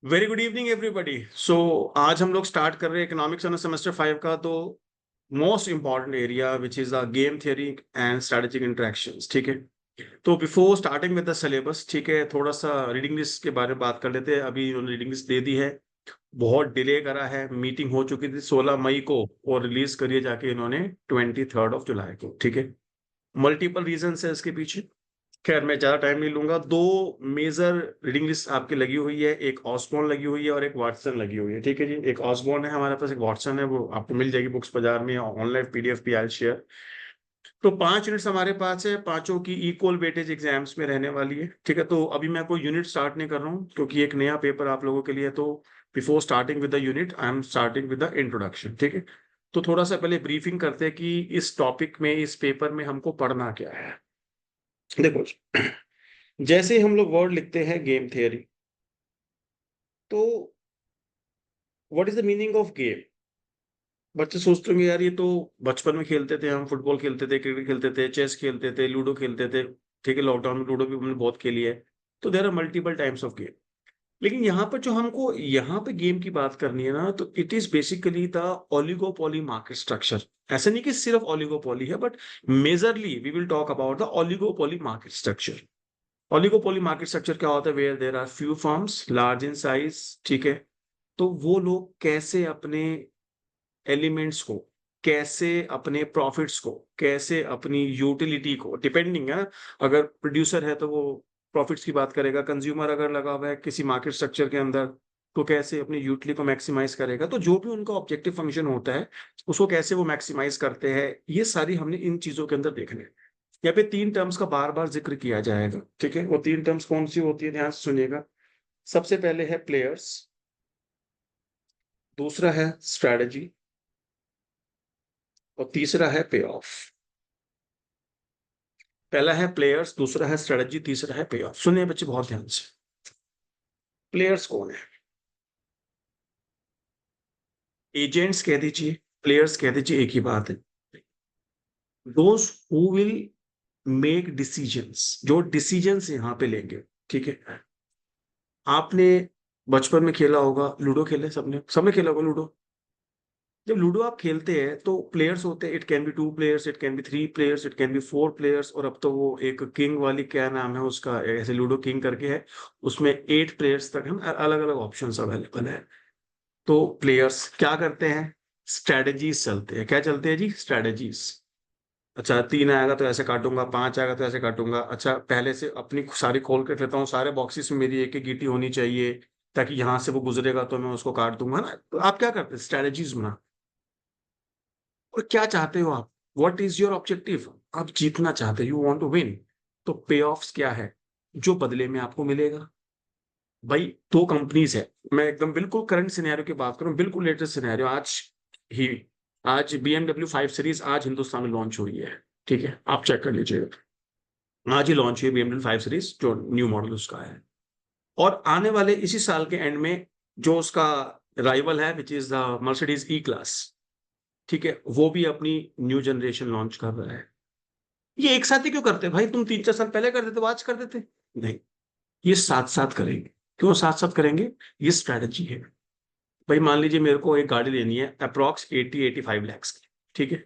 Very good evening everybody. So आज हम लोग स्टार्ट कर रहे हैं इकोनॉमिक्स ऑन सेमेस्टर 5 का। तो most important area which is the game theory and strategic interactions. ठीक है, तो before starting with the syllabus, ठीक है, थोड़ा सा रीडिंग लिस्ट के बारे में बात कर लेते हैं। अभी उन्होंने रीडिंग लिस्ट दे दी है, बहुत डिले करा है। मीटिंग हो चुकी थी 16 मई को और रिलीज करिए जाके इन्होंने 23 को। ठीक है, मल्टीपल रीजन है इसके पीछे। खैर, मैं ज्यादा टाइम नहीं लूंगा। दो मेजर रीडिंग लिस्ट आपकी लगी हुई है, एक ऑसबॉर्न लगी हुई है और एक वाटसन लगी हुई है। ठीक है जी, एक ऑसबॉर्न है हमारे पास, एक वाटसन है, वो आपको मिल जाएगी बुक्स बाजार में, ऑनलाइन पीडीएफ भी आई शेयर। तो 5 यूनिट्स हमारे पास है, पांचों की इक्वल वेटेज एग्जाम्स में रहने वाली है। ठीक है, तो अभी मैं कोई यूनिट स्टार्ट नहीं कर रहा हूँ क्योंकि एक नया पेपर आप लोगों के लिए। तो before starting with the unit I am starting with the introduction. ठीक है, तो थोड़ा सा पहले ब्रीफिंग करते हैं कि इस टॉपिक में, इस पेपर में हमको पढ़ना क्या है। देखो, जैसे हम लोग वर्ड लिखते हैं गेम थियरी, तो what is the meaning of game. बच्चे सोचते होंगे यार ये तो बचपन में खेलते थे, हम फुटबॉल खेलते थे, क्रिकेट खेलते थे, चेस खेलते थे, लूडो खेलते थे। ठीक है, लॉकडाउन में लूडो भी हमने बहुत खेली है। तो there are multiple types of game. लेकिन यहाँ पर जो हमको यहाँ पे गेम की बात करनी है ना, तो it is basically the oligopoly market structure. ऐसा नहीं कि सिर्फ ओलिगोपोली है, but majorly we will talk about the oligopoly market structure. Oligopoly market structure क्या होता है? Where there are few firms large in size. ठीक है, तो वो लोग कैसे अपने एलिमेंट्स को, कैसे अपने प्रॉफिट्स को, कैसे अपनी यूटिलिटी को, डिपेंडिंग है ना, अगर प्रोड्यूसर है तो वो प्रॉफिट्स की बात करेगा, कंज्यूमर अगर लगा हुआ है किसी मार्केट स्ट्रक्चर के अंदर तो कैसे अपनी यूटिलिटी को मैक्सिमाइज करेगा। तो जो भी उनका ऑब्जेक्टिव फंक्शन होता है उसको कैसे वो मैक्सिमाइज करते हैं, ये सारी हमने इन चीजों के अंदर देखने। यहाँ पे 3 टर्म्स का बार बार जिक्र किया जाएगा। ठीक है, वो 3 टर्म्स कौन सी होती है, ध्यान से सुनिएगा। सबसे पहले है प्लेयर्स, दूसरा है स्ट्रैटेजी और तीसरा है पे ऑफ। पहला है प्लेयर्स, दूसरा है स्ट्रेटजी, तीसरा है पे ऑफ। सुनिए बच्चे बहुत ध्यान से। प्लेयर्स कौन है? एजेंट्स कह दीजिए, प्लेयर्स कह दीजिए, एक ही बात है। Those who will make decisions, जो डिसीजंस यहां पे लेंगे। ठीक है, आपने बचपन में खेला होगा लूडो, खेले सबने, सबने खेला होगा लूडो। जब लूडो आप खेलते हैं तो प्लेयर्स होते हैं, it can be 2 players, it can be 3 players, it can B 4 players, और अब तो वो एक किंग वाली, क्या नाम है उसका, ऐसे लूडो किंग करके है, उसमें 8 प्लेयर्स तक हम अलग अलग ऑप्शन अवेलेबल है। तो प्लेयर्स क्या करते हैं? स्ट्रेटजीज चलते हैं। क्या चलते हैं जी? स्ट्रेटजीज। अच्छा, 3 आएगा तो ऐसे काटूंगा, 5 आएगा तो ऐसे काटूंगा। अच्छा, पहले से अपनी सारी खोल के लेता हूँ, सारे बॉक्सेस में मेरी एक एक गीटी होनी चाहिए, ताकि यहां से वो गुजरेगा तो मैं उसको काट दूंगा ना। तो आप क्या करते हैं? स्ट्रेटजीज बना। और क्या चाहते हो आप? What is your objective? आप जीतना चाहते हो, यू वांट टू विन। तो पे ऑफ्स क्या है जो बदले में आपको मिलेगा? भाई, 2 कंपनीज है, मैं एकदम बिल्कुल करंट सिनेरियो की बात करूं, बिल्कुल लेटेस्ट सिनेरियो। ही आज BMW 5 सीरीज आज हिंदुस्तान में लॉन्च हुई है। ठीक है, आप चेक कर लीजिएगा, आज ही लॉन्च हुई है BMW 5 सीरीज, जो न्यू मॉडल उसका है। और आने वाले इसी साल के एंड में जो उसका राइवल है, which is the Mercedes E class, ठीक है, वो भी अपनी न्यू जनरेशन लॉन्च कर रहा है। ये एक साथ ही क्यों करते हैं भाई? तुम 3-4 साल पहले कर देते, वो आज कर देते। नहीं, ये साथ साथ करेंगे। क्यों साथ साथ करेंगे? ये स्ट्रैटेजी है। भाई मान लीजिए मेरे को एक गाड़ी लेनी है अप्रॉक्स 80-85 लैक्स की। ठीक है,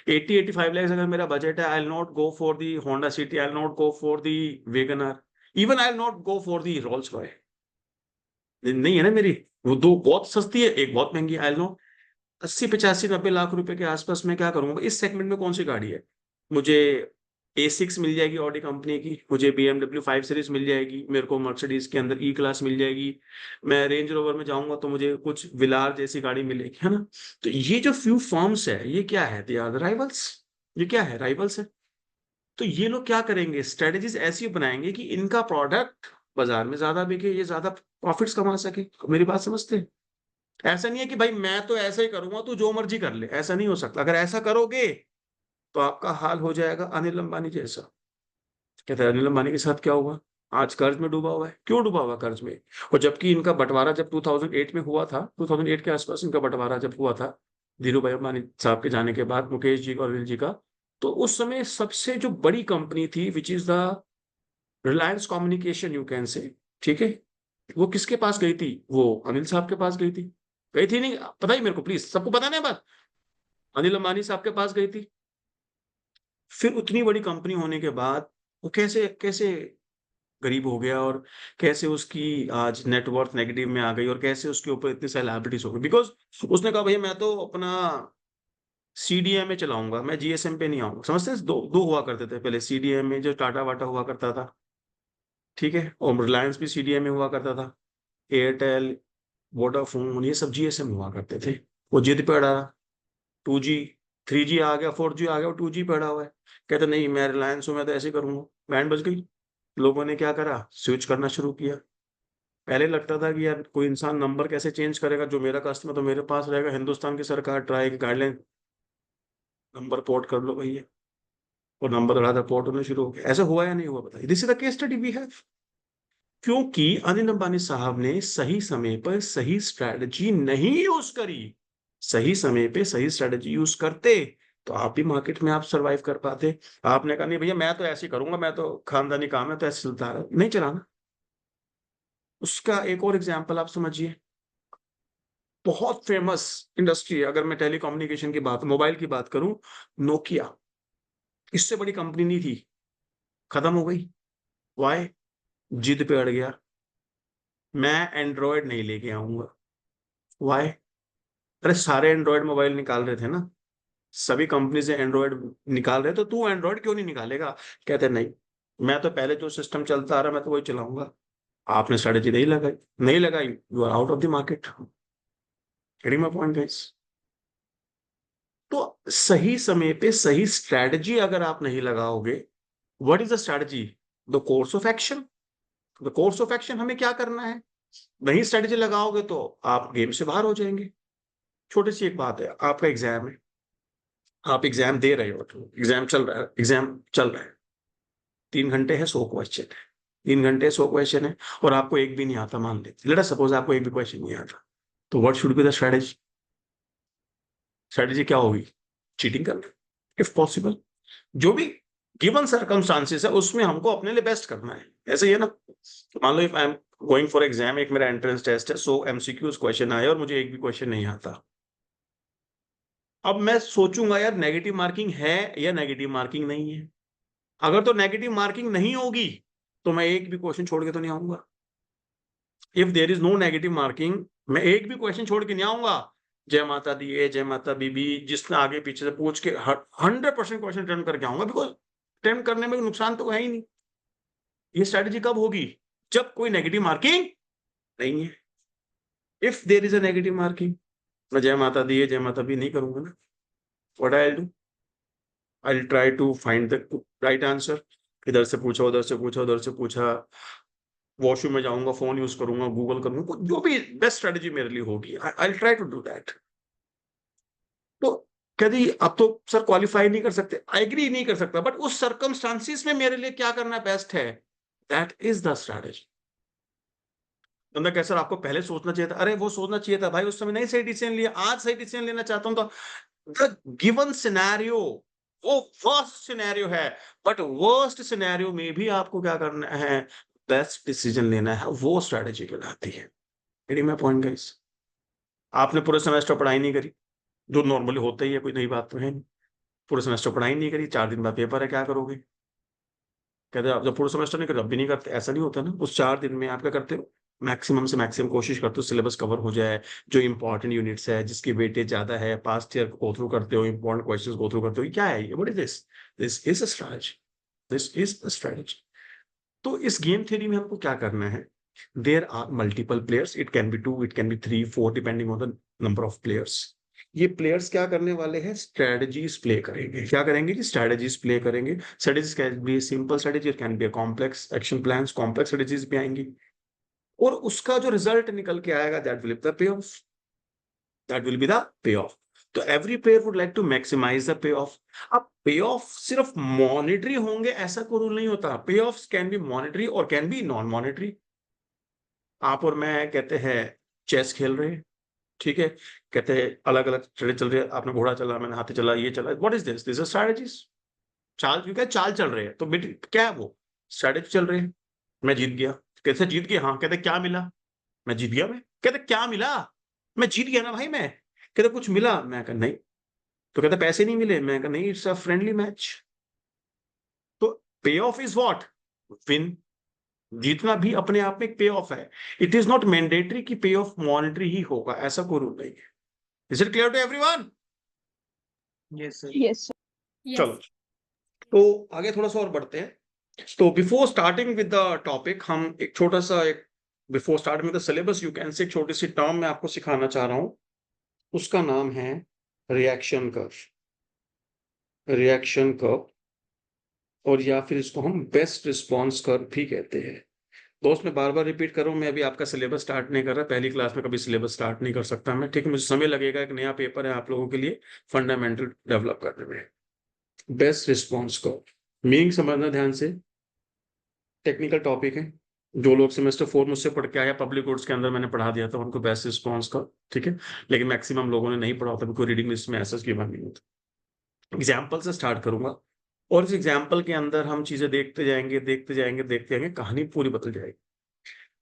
80-85 लैक्स अगर मेरा बजट है, I will not go for the Honda City, I will not go for the Wagon R, even I will not go for the Rolls Royce. नहीं है ना मेरी। वो दो बहुत सस्ती है, एक बहुत महंगी। आई विल नो 80-85-90 लाख रुपए के आसपास मैं क्या करूंगा? इस सेगमेंट में कौन सी गाड़ी है? मुझे A6 मिल जाएगी ऑडी कंपनी की, मुझे BMW 5 सीरीज मिल जाएगी, मेरे को मर्सिडीज के अंदर E क्लास मिल जाएगी। मैं रेंज रोवर में जाऊंगा तो मुझे कुछ विलार जैसी गाड़ी मिलेगी, है ना। तो ये जो फ्यू फॉर्म्स है, ये क्या है? They are the rivals. ये क्या है? राइवल्स है। तो ये लोग क्या करेंगे? स्ट्रेटेजीज ऐसी बनाएंगे कि इनका प्रोडक्ट बाजार में ज्यादा बिके, ये ज्यादा प्रॉफिट्स कमा सके। मेरी बात समझते हैं? ऐसा नहीं है कि भाई मैं तो ऐसा ही करूंगा, तू जो मर्जी कर ले, ऐसा नहीं हो सकता। अगर ऐसा करोगे तो आपका हाल हो जाएगा अनिल अंबानी जैसा। कहते हैं अनिल अंबानी के साथ क्या हुआ? आज कर्ज में डूबा हुआ है। क्यों डूबा हुआ कर्ज में? और जबकि इनका बंटवारा जब 2008 में हुआ था, 2008 के आसपास इनका बंटवारा जब हुआ था, धीरू भाई अंबानी साहब के जाने के बाद, मुकेश जी और अनिल जी का, तो उस समय सबसे जो बड़ी कंपनी थी, which is the Reliance communication, you can से। ठीक है, वो किसके पास गई थी? वो अनिल साहब के पास गई थी। गई थी नहीं, पता ही मेरे को, प्लीज सबको पता नहीं बात। अनिल अंबानी साहब के पास गई थी। फिर उतनी बड़ी कंपनी होने के बाद वो कैसे कैसे गरीब हो गया, और कैसे उसकी आज नेटवर्थ नेगेटिव में आ गई, और कैसे उसके ऊपर इतनी सेलिब्रिटीज हो गई, बिकॉज उसने कहा भैया मैं तो अपना सीडीएम में चलाऊंगा, मैं जीएसएम पे नहीं आऊंगा। समझते हैं? दो दो हुआ करते थे पहले सीडीएम में, जो टाटा वाटा हुआ करता था, ठीक है, और रिलायंस भी सीडीएम में हुआ करता था, एयरटेल, वोडाफोन, ये सब जीएसएम हुआ करते थे। वो जिद पे अड़ा, 2G, 3G आ गया, 4G आ गया, वो 2G पे अड़ा हुआ है। कहते नहीं मैं रिलायंस हूं, मैं तो ऐसे करूंगा। बैंड बज गई। लोगों ने क्या करा, स्विच करना शुरू किया। पहले लगता था कि यार कोई इंसान नंबर कैसे चेंज करेगा, जो मेरा कस्टमर तो मेरे पास रहेगा। हिंदुस्तान की सरकार ट्राई की गाइडलाइन, नंबर पोर्ट कर लो भैया, और नंबर धड़ाधड़ पोर्ट होने शुरू हो गए। ऐसा हुआ या नहीं हुआ बताइए? This is the case study we have. क्योंकि अनिल अंबानी साहब ने सही समय पर सही स्ट्रैटेजी नहीं यूज करी। सही समय पे सही स्ट्रैटेजी यूज करते तो आप भी मार्केट में आप सरवाइव कर पाते। आपने कहा नहीं भैया मैं तो ऐसे ही करूंगा, मैं तो खानदानी काम है तो ऐसे चलता रहा, नहीं चलाना। उसका एक और एग्जाम्पल आप समझिए। बहुत फेमस इंडस्ट्री है, अगर मैं टेलीकम्युनिकेशन की बात, मोबाइल की बात करूं, नोकिया। इससे बड़ी कंपनी नहीं थी, खत्म हो गई। वाई? जिद पे अड़ गया, मैं एंड्रॉयड नहीं लेके आऊंगा। वाई? अरे सारे एंड्रॉयड मोबाइल निकाल रहे थे ना, सभी कंपनी से एंड्रॉयड निकाल रहे, तो तू एंड्रॉयड क्यों नहीं निकालेगा? कहते नहीं, मैं तो पहले जो सिस्टम चलता आ रहा मैं तो वही चलाऊंगा। आपने स्ट्रेटेजी नहीं लगाई, नहीं लगाई, you are out of the market. Getting my point guys? तो सही समय पे सही स्ट्रेटजी अगर आप नहीं लगाओगे, what is the strategy? The course of action. The course of action हमें क्या करना है? नहीं स्ट्रेटजी लगाओगे तो आप गेम से बाहर हो जाएंगे। छोटी सी एक बात है, आपका एग्जाम है, आप एग्जाम दे रहे हो, एग्जाम चल रहा है, एग्जाम चल रहा है, 3 घंटे है, 100 क्वेश्चन है, 3 घंटे 100 क्वेश्चन है, और आपको एक भी नहीं आता, मान लेते, लेट अस सपोज आपको एक भी क्वेश्चन नहीं आता, तो what should be the strategy? Strategy क्या होगी? चीटिंग करना, इफ पॉसिबल। जो भी गिवन सर्कमस्टांसिस है उसमें हमको अपने लिए बेस्ट करना है। ऐसे ही है ना, मान लो if I am going for exam, एक मेरा एंट्रेंस टेस्ट है, 100 MCQs क्वेश्चन आए और मुझे एक भी क्वेश्चन नहीं आता। अब मैं सोचूंगा यार नेगेटिव मार्किंग है या नेगेटिव मार्किंग नहीं है। अगर तो नेगेटिव मार्किंग नहीं होगी तो मैं एक भी क्वेश्चन छोड़ के तो नहीं आऊंगा। If there is no negative marking, मैं एक भी क्वेश्चन छोड़ के नहीं आऊंगा। जय माता दी ए, जय माता बीबी, जिसने आगे पीछे से पूछ के 100% क्वेश्चन अटेम्प्ट करके आऊंगा, बिकॉज अटेम्प्ट करने में नुकसान तो है ही नहीं। ये स्ट्रेटेजी कब होगी? जब कोई नेगेटिव मार्किंग नहीं है। If there is a negative marking, मैं जय माता दी ए, जय माता बी नहीं करूंगा ना। What I do, I try to find the right answer. इधर से पूछा, उधर से पूछा, उधर से पूछा, वॉशरूम में जाऊंगा, फोन यूज करूंगा, गूगल करूंगा, जो भी बेस्ट स्ट्रेटेजी मेरे लिए होगी, I try to do that. तो कभी अब तो सर क्वालिफाई नहीं कर सकते, आई एग्री नहीं कर सकता, बट उस सर्कमस्टांसिस में मेरे लिए क्या करना बेस्ट है, दैट इज द स्ट्रेटेजी। बंदा कह सर आपको पहले सोचना चाहिए था, अरे वो सोचना चाहिए था भाई, उस समय नहीं सही डिसीजन लिया, आज सही डिसीजन लेना चाहता हूं तो द गिवन सिनेरियो वो वर्स्ट सिनेरियो है, बट वर्स्ट सिनेरियो में भी आपको क्या करना है, बेस्ट डिसीजन लेना है, वो स्ट्रेटेजी कहलाती है। मेरी मैं पॉइंट गाइस, आपने पूरे सेमेस्टर पढ़ाई नहीं करी, जो नॉर्मली होता ही है, कोई नई बात तो है नहीं। पूरे सेमेस्टर पढ़ाई नहीं करी, 4 दिन बाद पेपर है, क्या करोगे? कहते आप जब पूरे सेमेस्टर नहीं करते अब भी नहीं करते, ऐसा नहीं होता ना। उस 4 दिन में आप क्या करते हो, मैक्सिमम से मैक्सिमम कोशिश करते हो सिलेबस कवर हो जाए, जो इंपॉर्टेंट यूनिट्स है जिसकी वेटेज ज्यादा है, पास्ट ईयर गो थ्रू करते हो, इंपॉर्टेंट क्वेश्चंस गो थ्रू करते हो। क्या है ये, what is this? This is a strategy, this is a strategy. तो इस गेम थ्योरी में हमको क्या करना है, there are multiple players, it can be 2, it can be 3, 4, depending on the number of players. ये प्लेयर्स क्या करने वाले हैं, स्ट्रेटजीज प्ले करेंगे। क्या करेंगे जी? स्ट्रेटजीज प्ले करेंगे। Strategies can be simple strategy, can be complex action plans, complex strategies भी आएंगी, और उसका जो रिजल्ट निकल के आएगा, that will be the payoff, that will be the payoff. तो every player would like to maximise the payoff. अब पे ऑफ सिर्फ मॉनिटरी होंगे ऐसा कोई रूल नहीं होता, पे ऑफ कैन बी मॉनिटरी और कैन बी नॉन मॉनिटरी। आप और मैं कहते हैं चेस खेल रहे हैं, ठीक है, कहते हैं अलग अलग स्ट्रेटेजी चल रही है, आपने घोड़ा चला, मैंने हाथी चला, ये चला, what is this? This is strategies. चाल, क्योंकि चाल चल रहे हैं, तो बेटी क्या है वो, स्ट्रेटेजी चल रही है। मैं जीत गया, कैसे जीत गया? हाँ, कहते क्या मिला? मैं जीत गया। मैं कहते क्या मिला? मैं जीत गया ना भाई। मैं कहते कुछ मिला? मैं कहा नहीं। तो कहते पैसे नहीं मिले? मैं कहा नहीं, इट्स अ फ्रेंडली मैच। तो पे ऑफ इज व्हाट? विन। जीतना भी अपने आप में एक पे ऑफ है। इट इज नॉट मैंडेटरी कि पे ऑफ मॉनेटरी ही होगा, ऐसा कोई रूल नहीं है। Is it clear to everyone? Yes sir. Yes, sir. चलो, तो आगे थोड़ा सा और बढ़ते हैं। तो before starting with the topic, हम एक छोटा सा एक before starting with the syllabus you can से एक छोटी सी टर्म मैं आपको सिखाना चाह रहा हूं। उसका नाम है रिएक्शन कर्व। रिएक्शन कर्व, और या फिर इसको हम बेस्ट रिस्पॉन्स कर्व भी कहते हैं। दोस्त, मैं बार बार रिपीट कर रहा हूँ, मैं अभी आपका सिलेबस स्टार्ट नहीं कर रहा। पहली क्लास में कभी सिलेबस स्टार्ट नहीं कर सकता मैं, ठीक है? मुझे समय लगेगा, एक नया पेपर है आप लोगों के लिए फंडामेंटल डेवलप करने में। बेस्ट रिस्पॉन्स कर्व मीनिंग समझना ध्यान से। टेक्निकल टॉपिक है। जो लोग सेमेस्टर 4 मुझसे पढ़ के आया, पब्लिक गुड्स के अंदर मैंने पढ़ा दिया था उनको बेस्ट रिस्पॉन्स का, ठीक है? लेकिन मैक्सिमम लोगों ने नहीं पढ़ा होता, कोई रीडिंग लिस्ट में ऐसा गिवन नहीं होता। एग्जाम्पल से स्टार्ट करूंगा, और इस एग्जाम्पल के अंदर हम चीजें देखते जाएंगे, देखते जाएंगे, देखते जाएंगे, कहानी पूरी बदल जाएगी।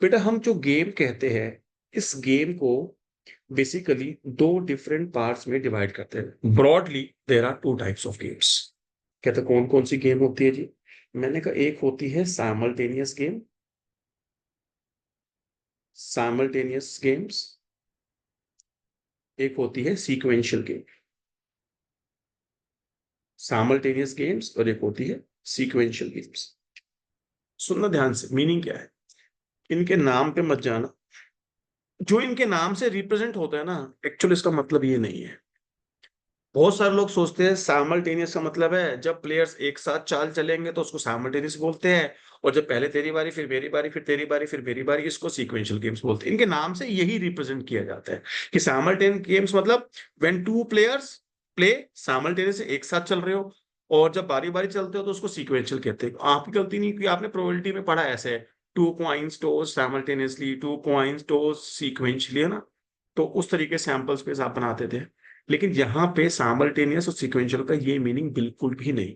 बेटा, हम जो गेम कहते हैं, इस गेम को बेसिकली दो डिफरेंट पार्ट्स में डिवाइड करते हैं। Broadly there are two types of games. कहते कौन कौन सी गेम होती है जी? मैंने कहा एक होती है साइमल्टेनियस गेम, साइमल्टेनियस गेम्स। एक होती है सीक्वेंशियल गेम। साइमल्टेनियस गेम्स और एक होती है सीक्वेंशियल गेम्स। सुनना ध्यान से, मीनिंग क्या है? इनके नाम पे मत जाना। जो इनके नाम से रिप्रेजेंट होता है ना, एक्चुअली इसका मतलब ये नहीं है। बहुत सारे लोग सोचते हैं साइमल्टेनियस का मतलब है जब प्लेयर्स एक साथ चाल चलेंगे तो उसको साइमल्टेनियस बोलते हैं, और जब पहले तेरी बारी, फिर मेरी बारी, फिर तेरी बारी, फिर मेरी बारी, इसको सीक्वेंशियल गेम्स बोलते हैं। इनके नाम से यही रिप्रेजेंट किया जाता है कि साइमल्टेनियस गेम्स मतलब when two players play simultaneous, एक साथ चल रहे हो, और जब बारी बारी चलते हो तो उसको सीक्वेंशियल कहते हैं। आपकी गलती नहीं, कि आपने प्रोबेबिलिटी में पढ़ा ऐसे है, two coins toss simultaneously, two coins toss sequentially, है ना? तो उस तरीके सैंपल्स पे आप बनाते थे। लेकिन यहाँ पे साइमल्टेनियस और सीक्वेंशियल का ये मीनिंग बिल्कुल भी नहीं।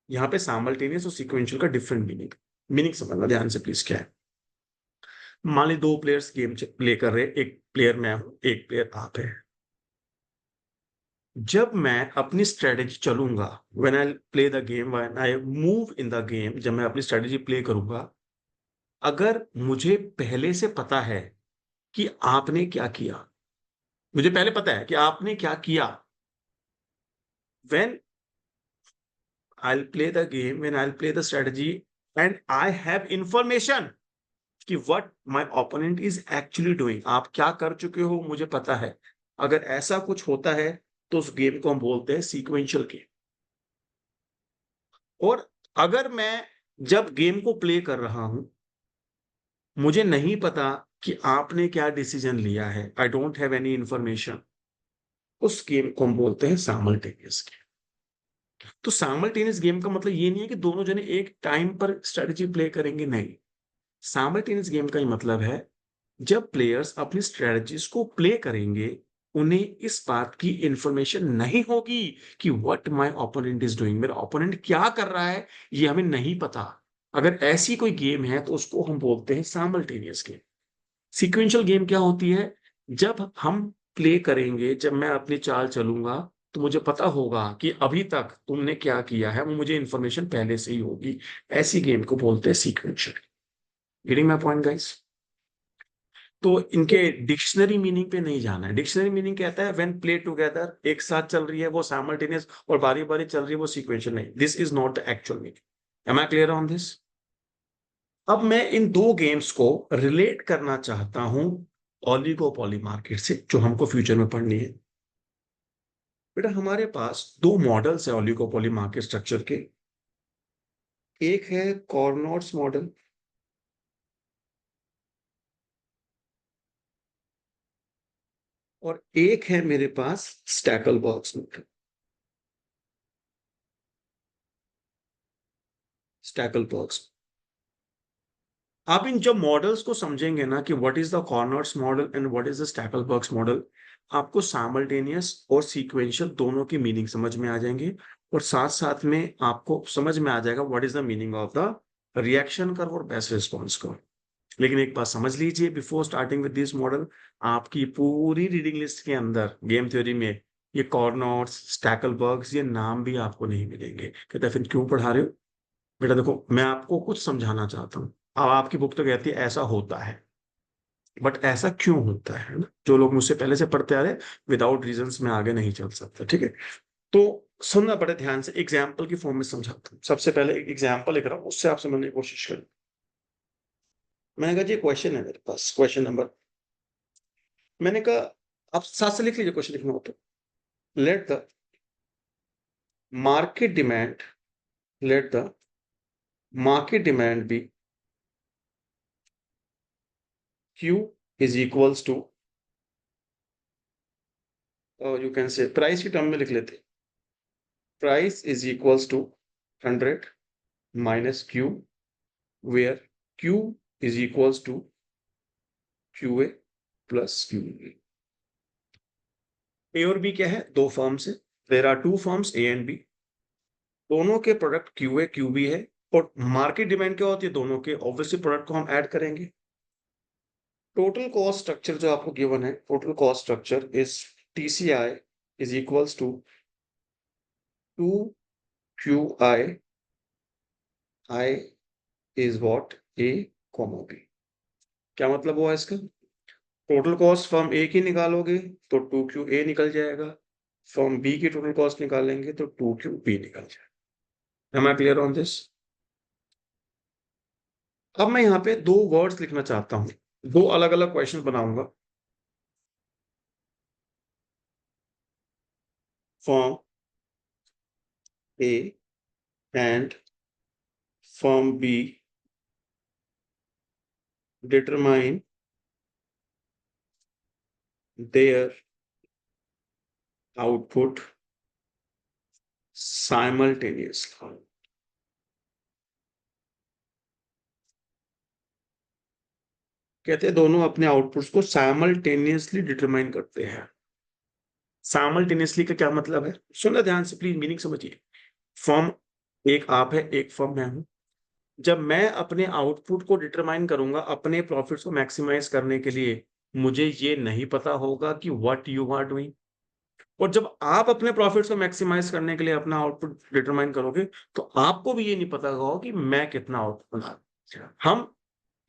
यहाँ पे साइमल्टेनियस और सीक्वेंशियल का डिफरेंट मीनिंग। मीनिंग समझना ध्यान से प्लीज क्या है। मान ली दो प्लेयर्स गेम प्ले कर रहे हैं, एक प्लेयर मैं हूं, एक प्लेयर आप है। जब मैं अपनी स्ट्रेटेजी चलूंगा, when I play the game, when I move in the game, जब मैं अपनी स्ट्रेटेजी प्ले करूंगा, अगर मुझे पहले से पता है कि आपने क्या किया, मुझे पहले पता है कि आपने क्या किया, when I'll play the game, when I'll play the strategy, and I have information कि what my opponent is actually doing, आप क्या कर चुके हो मुझे पता है। अगर ऐसा कुछ होता है तो उस गेम को हम बोलते हैं सीक्वेंशियल गेम। और अगर मैं जब गेम को प्ले कर रहा हूं, मुझे नहीं पता कि आपने क्या डिसीजन लिया है, I don't have any information, उस गेम को हम बोलते हैं साइमल्टेनियस गेम। तो साइमल्टेनियस गेम का मतलब ये नहीं है कि दोनों जने एक टाइम पर स्ट्रेटजी प्ले करेंगे, नहीं। साइमल्टेनियस गेम का ही मतलब है जब प्लेयर्स अपनी स्ट्रेटजीज को प्ले करेंगे, उन्हें इस बात की इंफॉर्मेशन नहीं होगी कि what my opponent is doing, मेरा ओपोनेंट क्या कर रहा है ये हमें नहीं पता। अगर ऐसी कोई गेम है तो उसको हम बोलते हैं साइमल्टेनियस गेम। सीक्वेंशियल गेम क्या होती है? जब हम प्ले करेंगे, जब मैं अपनी चाल चलूंगा, तो मुझे पता होगा कि अभी तक तुमने क्या किया है, वो मुझे इंफॉर्मेशन पहले से ही होगी। ऐसी गेम को बोलते हैं sequential. Getting my point guys? तो इनके डिक्शनरी मीनिंग पे नहीं जाना है। डिक्शनरी मीनिंग कहता है व्हेन प्ले टुगेदर, एक साथ चल रही है वो साइमल्टेनियस, और बारी बारी चल रही है वो सीक्वेंशियल, नहीं। This is not the actual meaning. Am I clear on this? अब मैं इन दो गेम्स को रिलेट करना चाहता हूं ओलिगोपॉली मार्केट से, जो हमको फ्यूचर में पढ़नी है। बेटा, हमारे पास दो मॉडल्स है ओलिगोपॉली मार्केट स्ट्रक्चर के। एक है कॉर्नोट्स मॉडल, और एक है मेरे पास स्टैकलबर्ग्स मॉडल। स्टैकलबर्ग्स, आप इन जब मॉडल्स को समझेंगे ना कि what is the Cournot's model and what is the Stackelberg's model, आपको साइमल्टेनियस और सीक्वेंशियल दोनों की मीनिंग समझ में आ जाएंगे, और साथ साथ में आपको समझ में आ जाएगा what is the meaning of the reaction curve और बेस्ट रिस्पॉन्स कर्व। लेकिन एक बात समझ लीजिए, before starting with this model, आपकी पूरी रीडिंग लिस्ट के अंदर गेम थ्योरी में ये कॉर्नॉट्स, स्टैकलबर्ग्स, ये नाम भी आपको नहीं मिलेंगे। कहते हैं फिर क्यों पढ़ा रहे हो? बेटा देखो, मैं आपको कुछ समझाना चाहता हूँ। अब आपकी बुक तो कहती है ऐसा होता है, बट ऐसा क्यों होता है ना? जो लोग मुझसे पहले से पढ़ते आ रहे, विदाउट रीजंस में आगे नहीं चल सकता, ठीक है? तो सुनना बड़े ध्यान से, एग्जाम्पल की फॉर्म में समझाता हूँ। सबसे पहले एक एग्जाम्पल लिख रहा हूँ, उससे आप समझने की कोशिश करें। मैंने कहा जी क्वेश्चन है मेरे पास, क्वेश्चन नंबर, मैंने कहा आप साथ से लिख लीजिए क्वेश्चन लिखना हो तो। Let the market demand, let the market demand be Q is equals to, you can say price की टर्म में लिख लेते, price is equals to 100 minus Q, where Q is equals to QA plus QB। A और B क्या है? दो firms है, there are two firms A and B, दोनों के प्रोडक्ट QA QB है, और मार्केट डिमांड क्या होती है? दोनों के ऑब्वियसली प्रोडक्ट को हम ऐड करेंगे। टोटल कॉस्ट स्ट्रक्चर जो आपको गिवन है, total cost structure is TCI is equals to 2QI, I is what? A, B। क्या मतलब हुआ इसका? टोटल कॉस्ट फर्म ए की निकालोगे तो 2QA निकल जाएगा, फर्म बी की टोटल कॉस्ट निकालेंगे तो 2QB निकल जाएगा। Am I clear on this? अब मैं यहाँ पे दो वर्ड्स लिखना चाहता हूँ, दो अलग अलग क्वेश्चन बनाऊंगा। Firm A and firm be determine their output simultaneously। कहते हैं दोनों अपने आउटपुट्स को साइमल्टेनियसली डिटरमाइन करते हैं। साइमल्टेनियसली का क्या मतलब है? सुनना ध्यान से प्लीज, मीनिंग समझिए। फर्म एक आप है, एक फर्म मैं हूं। जब मैं अपने आउटपुट को डिटरमाइन करूंगा अपने प्रॉफिट्स को मैक्सिमाइज करने के लिए, मुझे ये नहीं पता होगा कि व्हाट यू आर डूइंग। और जब आप अपने प्रॉफिट्स को मैक्सिमाइज करने के लिए अपना आउटपुट डिटरमाइन करोगे, तो आपको भी ये नहीं पता होगा कि मैं कितना आउटपुट बना रहा हूं। हम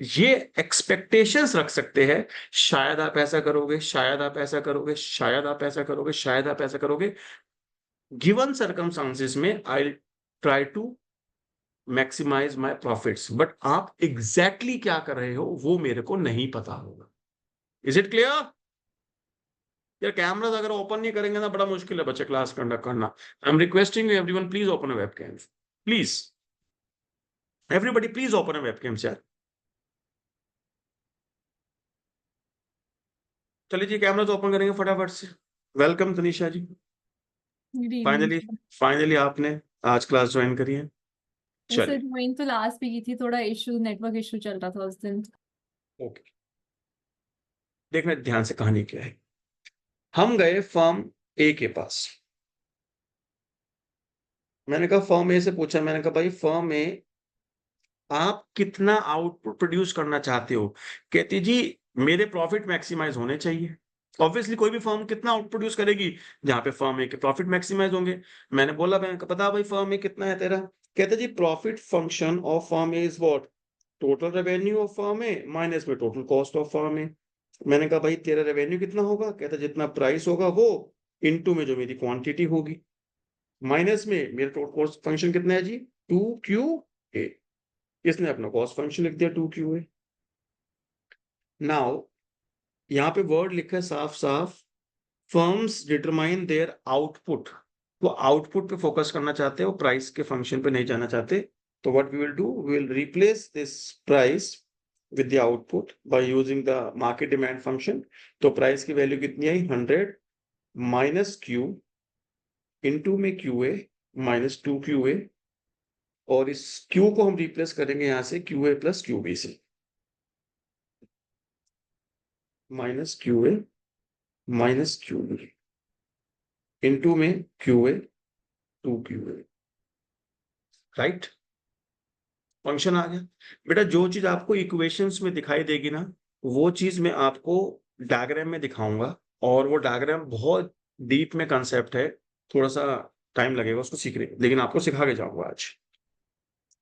ये एक्सपेक्टेशंस रख सकते हैं, शायद आप ऐसा करोगे, शायद आप ऐसा करोगे, शायद आप ऐसा करोगे, शायद आप ऐसा करोगे। गिवन सर्कमस्टांसेस में I try to maximise my profits, but आप एग्जैक्टली exactly क्या कर रहे हो वो मेरे को नहीं पता होगा। Is it clear? यार कैमरास अगर ओपन नहीं करेंगे ना, बड़ा मुश्किल है बच्चे क्लास कंडक्ट करना। I am requesting you everyone, please open a webcam, please everybody, please open a webcam यार। चलिए जी, कैमरा तो ओपन करेंगे फटाफट से। वेलकम तनीषा जी, गुड इवनिंग। फाइनली फाइनली आपने आज क्लास ज्वाइन करी है। वैसे चलिए ज्वाइन तो लास्ट भी की थी, थोड़ा इशू, नेटवर्क इशू चल रहा था उस दिन। ओके, देखना ध्यान से कहानी क्या है। हम गए फर्म ए के पास, मैंने कहा फर्म ए से पूछा, मैंने कहा भाई फर्म ए आप कितना आउटपुट प्रोड्यूस करना चाहते हो? कहती जी मेरे प्रॉफिट मैक्सिमाइज होने चाहिए। ऑब्वियसली कोई भी फर्म कितना आउट प्रोड्यूस करेगी जहां पे फर्म ए के प्रॉफिट मैक्सिमाइज होंगे। मैंने बोला, मैंने कहा बता भाई फर्म ए कितना है तेरा? कहते जी profit function of firm A is what? Total revenue of firm A minus में total cost of firm A. मैंने कहा भाई तेरा रेवेन्यू कितना होगा? कहता जितना प्राइस होगा वो, इनटू में जो मेरी क्वांटिटी होगी, माइनस में मेरा टोटल कॉस्ट फंक्शन कितना है जी? 2QA। इसने अपना कॉस्ट फंक्शन लिख दिया 2QA। नाउ यहाँ पे वर्ड लिखा है साफ साफ, फर्म्स डिटरमाइन देयर आउटपुट। वो आउटपुट पे फोकस करना चाहते हैं, वो प्राइस के फंक्शन पे नहीं जाना चाहते। तो what we will do, we will replace this price with the output by using the market demand function. तो प्राइस की वैल्यू कितनी आई? 100 माइनस Q, इनटू में QA माइनस 2QA, और इस Q को हम रिप्लेस करेंगे यहां से QA प्लस QB से, minus QA minus QB into में QA 2QA, राइट? फंक्शन आ गया बेटा। जो चीज आपको इक्वेशंस में दिखाई देगी ना, वो चीज मैं आपको डायग्राम में दिखाऊंगा, और वो डायग्राम बहुत डीप में कंसेप्ट है, थोड़ा सा टाइम लगेगा उसको सीखने में, लेकिन आपको सिखा के जाऊंगा आज।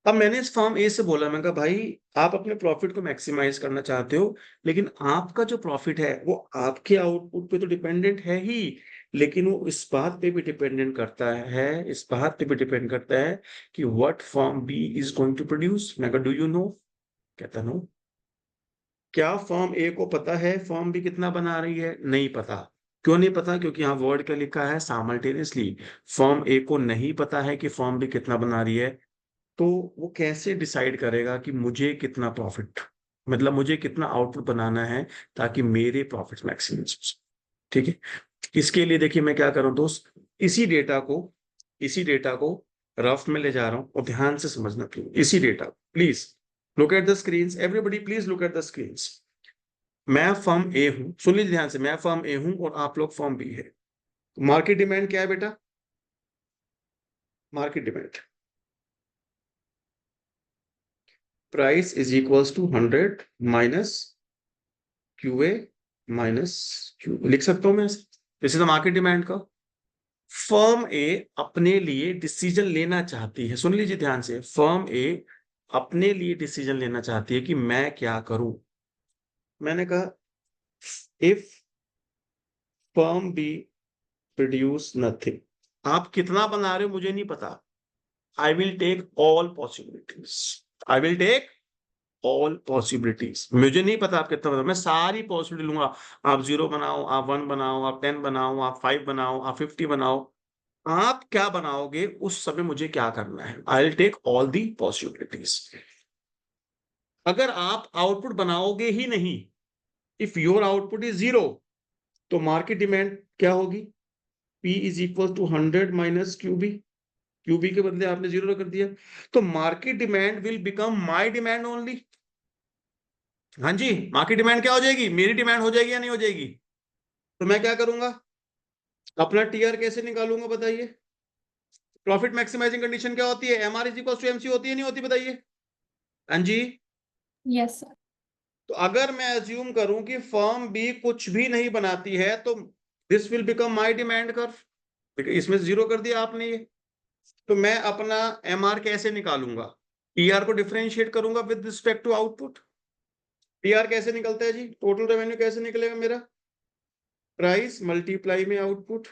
अब मैंने इस फॉर्म ए से बोला, मैं कहा भाई आप अपने प्रॉफिट को मैक्सिमाइज करना चाहते हो, लेकिन आपका जो प्रॉफिट है वो आपके आउटपुट पे तो डिपेंडेंट है ही, लेकिन वो इस बात पे भी डिपेंडेंट करता है, इस बात पे भी डिपेंड करता है कि what form B is going to produce. मैं कहा डू यू नो? कहता नो। क्या फॉर्म ए को पता है फॉर्म बी कितना बना रही है? नहीं पता। क्यों नहीं पता? क्योंकि यहाँ वर्ड क्या लिखा है, साइमल्टेनियसली। फॉर्म ए को नहीं पता है कि फॉर्म बी कितना बना रही है, तो वो कैसे डिसाइड करेगा कि मुझे कितना प्रॉफिट, मतलब मुझे कितना आउटपुट बनाना है ताकि मेरे प्रॉफिट मैक्सिमाइज हो। ठीक है, इसके लिए देखिए मैं क्या करूं दोस्त, इसी डेटा को रफ में ले जा रहा हूं, और ध्यान से समझना प्लीज इसी data. Please look at the screen, everybody please look at the screen. मैं फर्म ए हूं, सुन लीजिए ध्यान से, मैं फर्म ए हूं और आप लोग फर्म बी है। मार्केट डिमांड क्या है बेटा? Market demand price is equals to 100 minus QA minus Q, लिख सकता हूं मैं ऐसे? This is the market demand का। फर्म ए अपने लिए डिसीजन लेना चाहती है, सुन लीजिए ध्यान से, फर्म ए अपने लिए डिसीजन लेना चाहती है कि मैं क्या करूं। मैंने कहा if firm B produce nothing, आप कितना बना रहे हो मुझे नहीं पता, I will take all possibilities, I will take all possibilities. मुझे नहीं पता आप कितना बनाओ, मैं सारी पॉसिबिलिटी लूंगा। आप 0 बनाओ, आप 1 बनाओ, आप 10 बनाओ, आप 5 बनाओ, आप 50 बनाओ, आप क्या बनाओगे उस समय मुझे क्या करना है, I will take all the possibilities. अगर आप आउटपुट बनाओगे ही नहीं, इफ योर आउटपुट इज 0, तो मार्केट डिमांड क्या होगी? P is equal to 100 minus QB, QB के बदले आपने 0 कर दिया, तो market demand will become my demand only. हाँ जी, मार्केट डिमांड क्या हो जाएगी? मेरी डिमांड हो जाएगी या नहीं हो जाएगी? तो मैं क्या करूंगा, अपना टीआर कैसे निकालूंगा बताइए? प्रॉफिट मैक्सिमाइजिंग कंडीशन क्या होती है? MR is equal to MC होती है नहीं होती, बताइए। हाँ जी। Yes sir. तो अगर मैं अज्यूम करूं कि फर्म बी कुछ भी नहीं बनाती है, तो this will become my demand curve, इसमें 0 कर दिया आपने ये। तो मैं अपना एमआर कैसे निकालूंगा? टीआर को डिफरेंशिएट करूंगा with respect to output. TR कैसे निकलता है जी? टोटल रेवेन्यू कैसे निकलेगा मेरा? प्राइस मल्टीप्लाई में आउटपुट।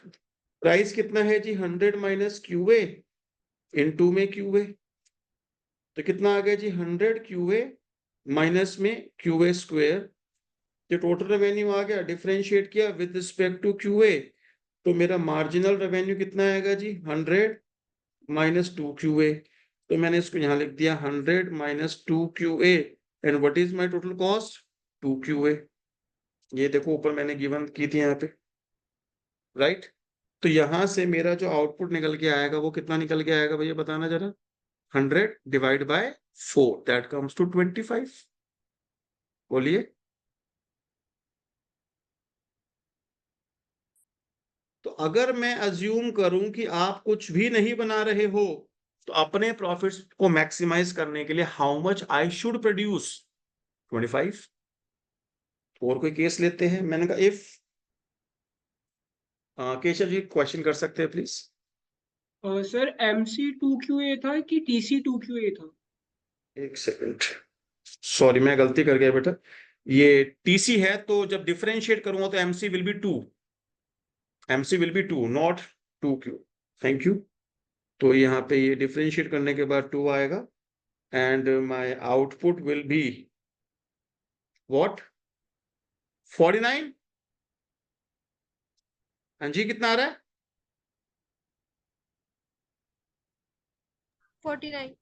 प्राइस कितना है जी? 100 माइनस क्यूए इनटू में क्यूए, तो कितना आ गया जी? 100 क्यूए माइनस में क्यूए स्क्वायर। जो टोटल रेवेन्यू आ गया, डिफरेंशिएट किया विद रिस्पेक्ट टू क्यूए, तो मेरा मार्जिनल रेवेन्यू कितना आएगा जी? 100 माइनस 2 क्यूए। तो मैंने इसको यहां लिख दिया 100 minus 2 QA, and what is my total cost? 2 QA. ये देखो ऊपर मैंने गिवन की थी यहाँ पे, राइट? तो यहां से मेरा जो आउटपुट निकल के आएगा वो कितना निकल के आएगा भैया, बताना जरा। 100 divide by 4, that comes to 25। बोलिए। तो अगर मैं अज्यूम करूं कि आप कुछ भी नहीं बना रहे हो, तो अपने प्रॉफिट्स को मैक्सिमाइज करने के लिए how much I should produce? 25। और कोई केस लेते हैं। मैंने कहा इफ केशव जी क्वेश्चन कर सकते हैं प्लीज। सर MC2QA था कि TC2QA था? एक सेकंड, सॉरी मैं गलती कर गया बेटा, ये टीसी है, तो जब डिफरेंशिएट करूंगा तो MC will be 2, MC will be 2 not 2Q। Thank you. तो यहाँ पे ये डिफरेंशिएट करने के बाद 2 आएगा, and my output will be what? 49। हाँ जी, कितना आ रहा है? 49।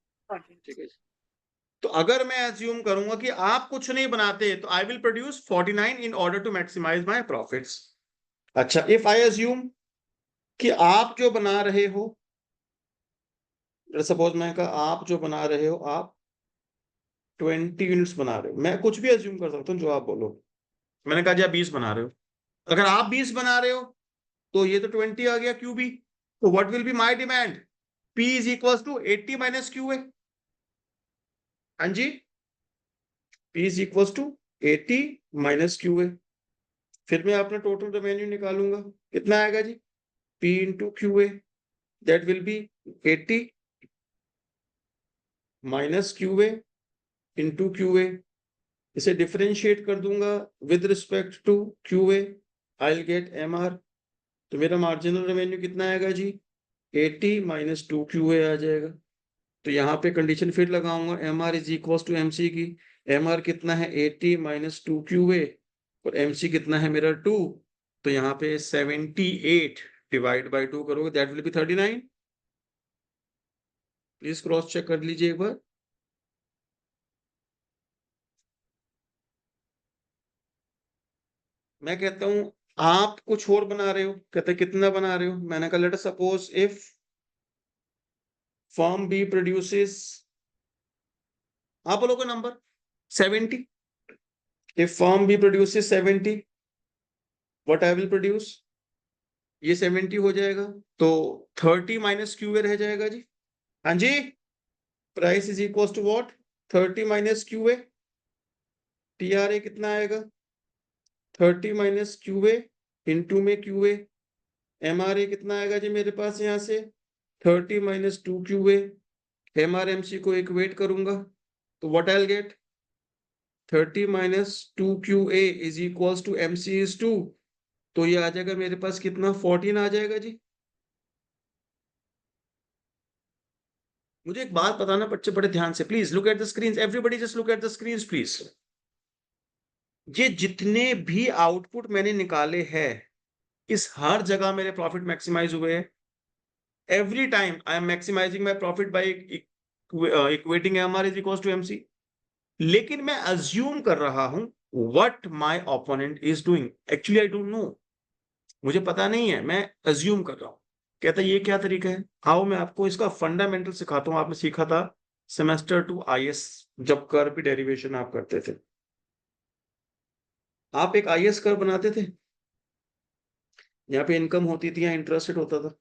ठीक है। तो अगर मैं एज्यूम करूंगा कि आप कुछ नहीं बनाते, तो I will produce 49 in order to maximise my profits. अच्छा, इफ आई एज्यूम कि आप जो बना रहे हो, सपोज मैं कहा आप जो बना रहे हो, आप 20 यूनिट्स बना रहे हो, मैं कुछ भी एज्यूम कर सकता हूँ जो आप बोलो। मैंने कहा जी आप 20 बना रहे हो, अगर आप 20 बना रहे हो तो ये तो 20 आ गया क्यूबी, तो what will be my demand? P is equal to 80 minus Q है। हाँ जी, P is equal to 80 minus QA। फिर मैं अपना टोटल रेवेन्यू निकालूंगा, कितना आएगा जी, P into QA, that will be 80 minus QA into QA। इसे डिफरेंशिएट कर दूंगा with respect to QA, I will get MR। तो मेरा मार्जिनल रेवेन्यू कितना आएगा जी, 80 माइनस 2QA आ जाएगा। तो यहाँ पे कंडीशन फिर लगाऊंगा, MR is equal to MC की। MR कितना है, 80 माइनस 2QA, और MC कितना है मेरा 2। तो यहाँ पे 78 डिवाइड बाई 2 करोगे, that will be 39। Please cross check कर लीजिए एक बार। मैं कहता हूं आप कुछ और बना रहे हो, कहते कितना बना रहे हो। मैंने कहा let us suppose if firm B produces, आप बोलोगे number 70। If firm B produces 70, what I will produce, ये 70 हो जाएगा, तो 30 माइनस QA रह जाएगा जी। हाँ जी, price is equal to what, 30 minus QA। TRA कितना आएगा, 30 माइनस QA इंटू में QA। MRA कितना आएगा जी मेरे पास यहाँ से, 30 माइनस 2QA। MRMC को इक्वेट करूंगा, तो what I will get, 30 minus 2QA is equals to MC is 2। तो ये आ जाएगा मेरे पास कितना, 14 आ जाएगा जी। मुझे एक बात बताना बच्चे बड़े ध्यान से, please look at the screen, everybody just look at the screen please. ये जितने भी आउटपुट मैंने निकाले हैं, इस हर जगह मेरे प्रॉफिट मैक्सिमाइज हुए हैं। Every time I am maximising my profit by equating MR is equal to MC। लेकिन मैं अज्यूम कर रहा हूं what my opponent is doing, actually I don't know, मुझे पता नहीं है, मैं अज्यूम कर रहा हूं। कहता है ये क्या तरीका है, आओ मैं आपको इसका फंडामेंटल सिखाता हूं। आपने सीखा था सेमेस्टर 2 IS, जब कर्व की डेरिवेशन आप करते थे, आप एक IS कर्व बनाते थे, यहाँ पे इनकम होती थी, यहाँ इंटरेस्ट रेट होता था।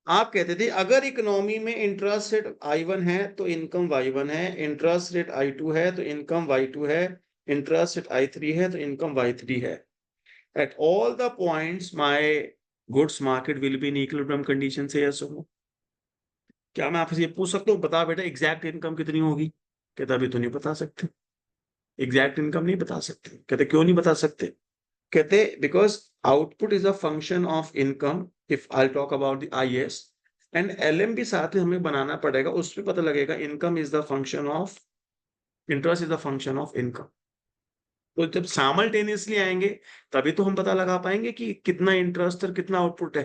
आप कहते थे अगर इकोनॉमी में इंटरेस्ट रेट I1 है तो इनकम Y1 है, इंटरेस्ट रेट I2 है तो इनकम Y2 है, इंटरेस्ट रेट I3 है तो इनकम Y3 है। At all the points my goods market will be in equilibrium condition से, yes or no? क्या मैं आपसे ये पूछ सकता हूँ, बता बेटा एग्जैक्ट इनकम कितनी होगी। कहता अभी तो नहीं बता सकते, एग्जैक्ट इनकम नहीं बता सकते। कहते क्यों नहीं बता सकते, कहते because output is a function of income. If I talk about the IS and LM भी साथ में हमें बनाना पड़ेगा, उसमें पता लगेगा income is the function of interest, is the function of income. तो जब सामल्टेनियसली आएंगे तभी तो हम पता लगा पाएंगे कि कितना इंटरेस्ट और कितना आउटपुट है।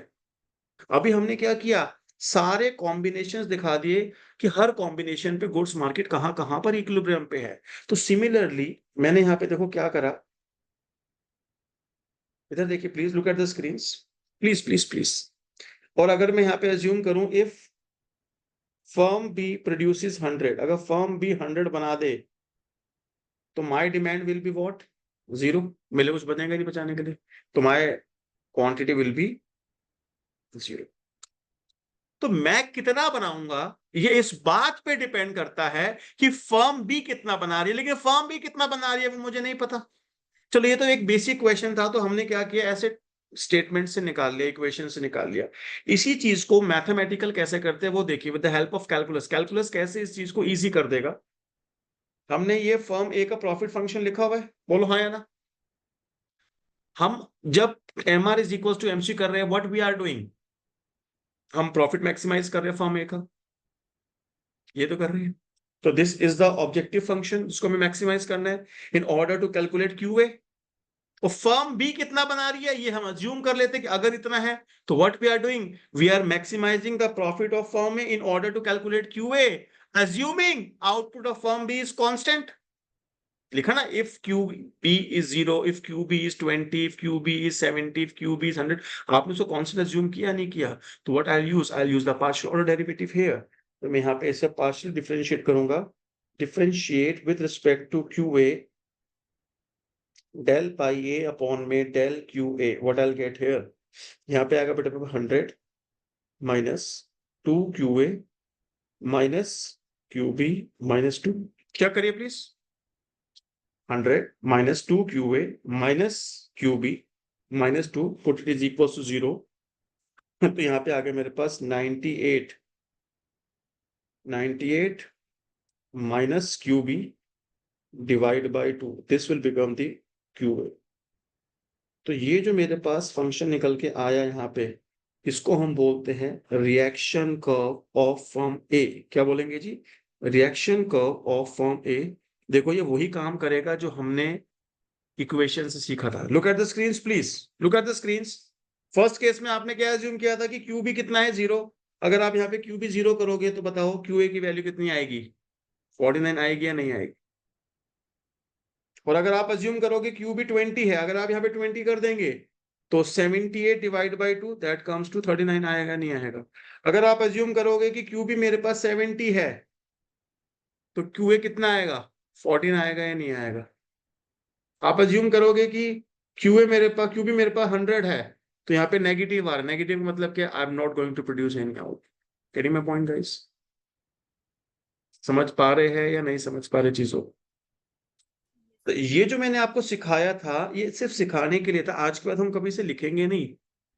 अभी हमने क्या किया, सारे कॉम्बिनेशंस दिखा दिए कि हर कॉम्बिनेशन पे गुड्स मार्केट कहां कहां पर इक्विलिब्रियम पे है। तो सिमिलरली मैंने यहाँ पे देखो क्या करा, इधर देखिए please look at the screen, please please please. और अगर मैं यहाँ पे अज्यूम करूं इफ फर्म बी प्रोड्यूसेस 100, अगर फर्म बी 100 बना दे तो माई डिमांड विल बी व्हाट, 0। मेरे कुछ बचेगा नहीं बचाने के लिए, तो माई क्वांटिटी विल बी 0। तो मैं कितना बनाऊंगा ये इस बात पे डिपेंड करता है कि फर्म बी कितना बना रही है, लेकिन फर्म बी कितना बना रही है वो मुझे नहीं पता। चलो ये तो एक बेसिक क्वेश्चन था, तो हमने क्या किया, ऐसे स्टेटमेंट से निकाल लिया, इक्वेशन से निकाल लिया। इसी चीज को मैथमेटिकल कैसे करते हैं वो देखिए, with the help of calculus. Calculus कैसे इस चीज को इजी कर देगा। हमने ये फर्म ए का प्रॉफिट फंक्शन लिखा हुआ है, बोलो हाँ या ना। हम जब MR is equal to MC कर रहे हैं, व्हाट वी आर डूइंग, हम प्रॉफिट मैक्सिमाइज कर रहे हैं फर्म ए का, ये तो कर रहे हैं। तो this is the objective function जिसको हमें मैक्सिमाइज करना है in order to calculate QA। और फर्म बी कितना बना रही है ये हम अज्यूम कर लेते हैं कि अगर इतना है, तो what we are doing, we are maximising the profit of firm A in order to calculate QA, assuming output of firm B is constant। लिखा ना, if QB is 0, if QB is 20, if QB is 70, if QB is 100। आपने उसको constant assume किया नहीं किया, तो what I use the partial order derivative here. तो मैं यहाँ पे इसे पार्शियल डिफरेंशिएट करूंगा, differentiate with respect to QA, del pi a upon में del QA, what I will get here, यहाँ पे आएगा बेटा 100 minus 2QA minus QB minus 2, क्या करिए please, 100 minus 2 QA minus QB minus 2, put it is equals to 0. तो यहाँ पे आ गया मेरे पास 98 minus QB divide by 2, this will become the QA. तो ये जो मेरे पास फंक्शन निकल के आया यहाँ पे, इसको हम बोलते हैं रिएक्शन कर्व ऑफ फॉर्म ए। क्या बोलेंगे जी, रिएक्शन कर्व ऑफ फॉर्म ए। देखो ये वही काम करेगा जो हमने इक्वेशन से सीखा था। Look at the screens please, look at the screens. First case में आपने क्या एज्यूम किया था कि QB कितना है, 0। अगर आप यहाँ पे QB 0 करोगे तो बताओ QA की वैल्यू कितनी आएगी, 49 आएगी या नहीं आएगी। और अगर आप अज्यूम करोगे QB 20 है, अगर आप यहाँ पे 20 कर देंगे तो 78 divide by 2 that comes to 39 आएगा नहीं आएगा। अगर आप अज्यूम करोगे कि QB मेरे पास 70 है तो QA कितना आएगा, 14 आएगा या नहीं आएगा। आप अज्यूम करोगे कि QB मेरे पास 100 है तो यहाँ पे नेगेटिव आ रहा है। नेगेटिव मतलब क्या, I am not going to produce any out. Getting my point guys, समझ पा रहे हैं या नहीं समझ पा रहे चीजों। तो ये जो मैंने आपको सिखाया था ये सिर्फ सिखाने के लिए था, आज के बाद हम कभी से लिखेंगे नहीं।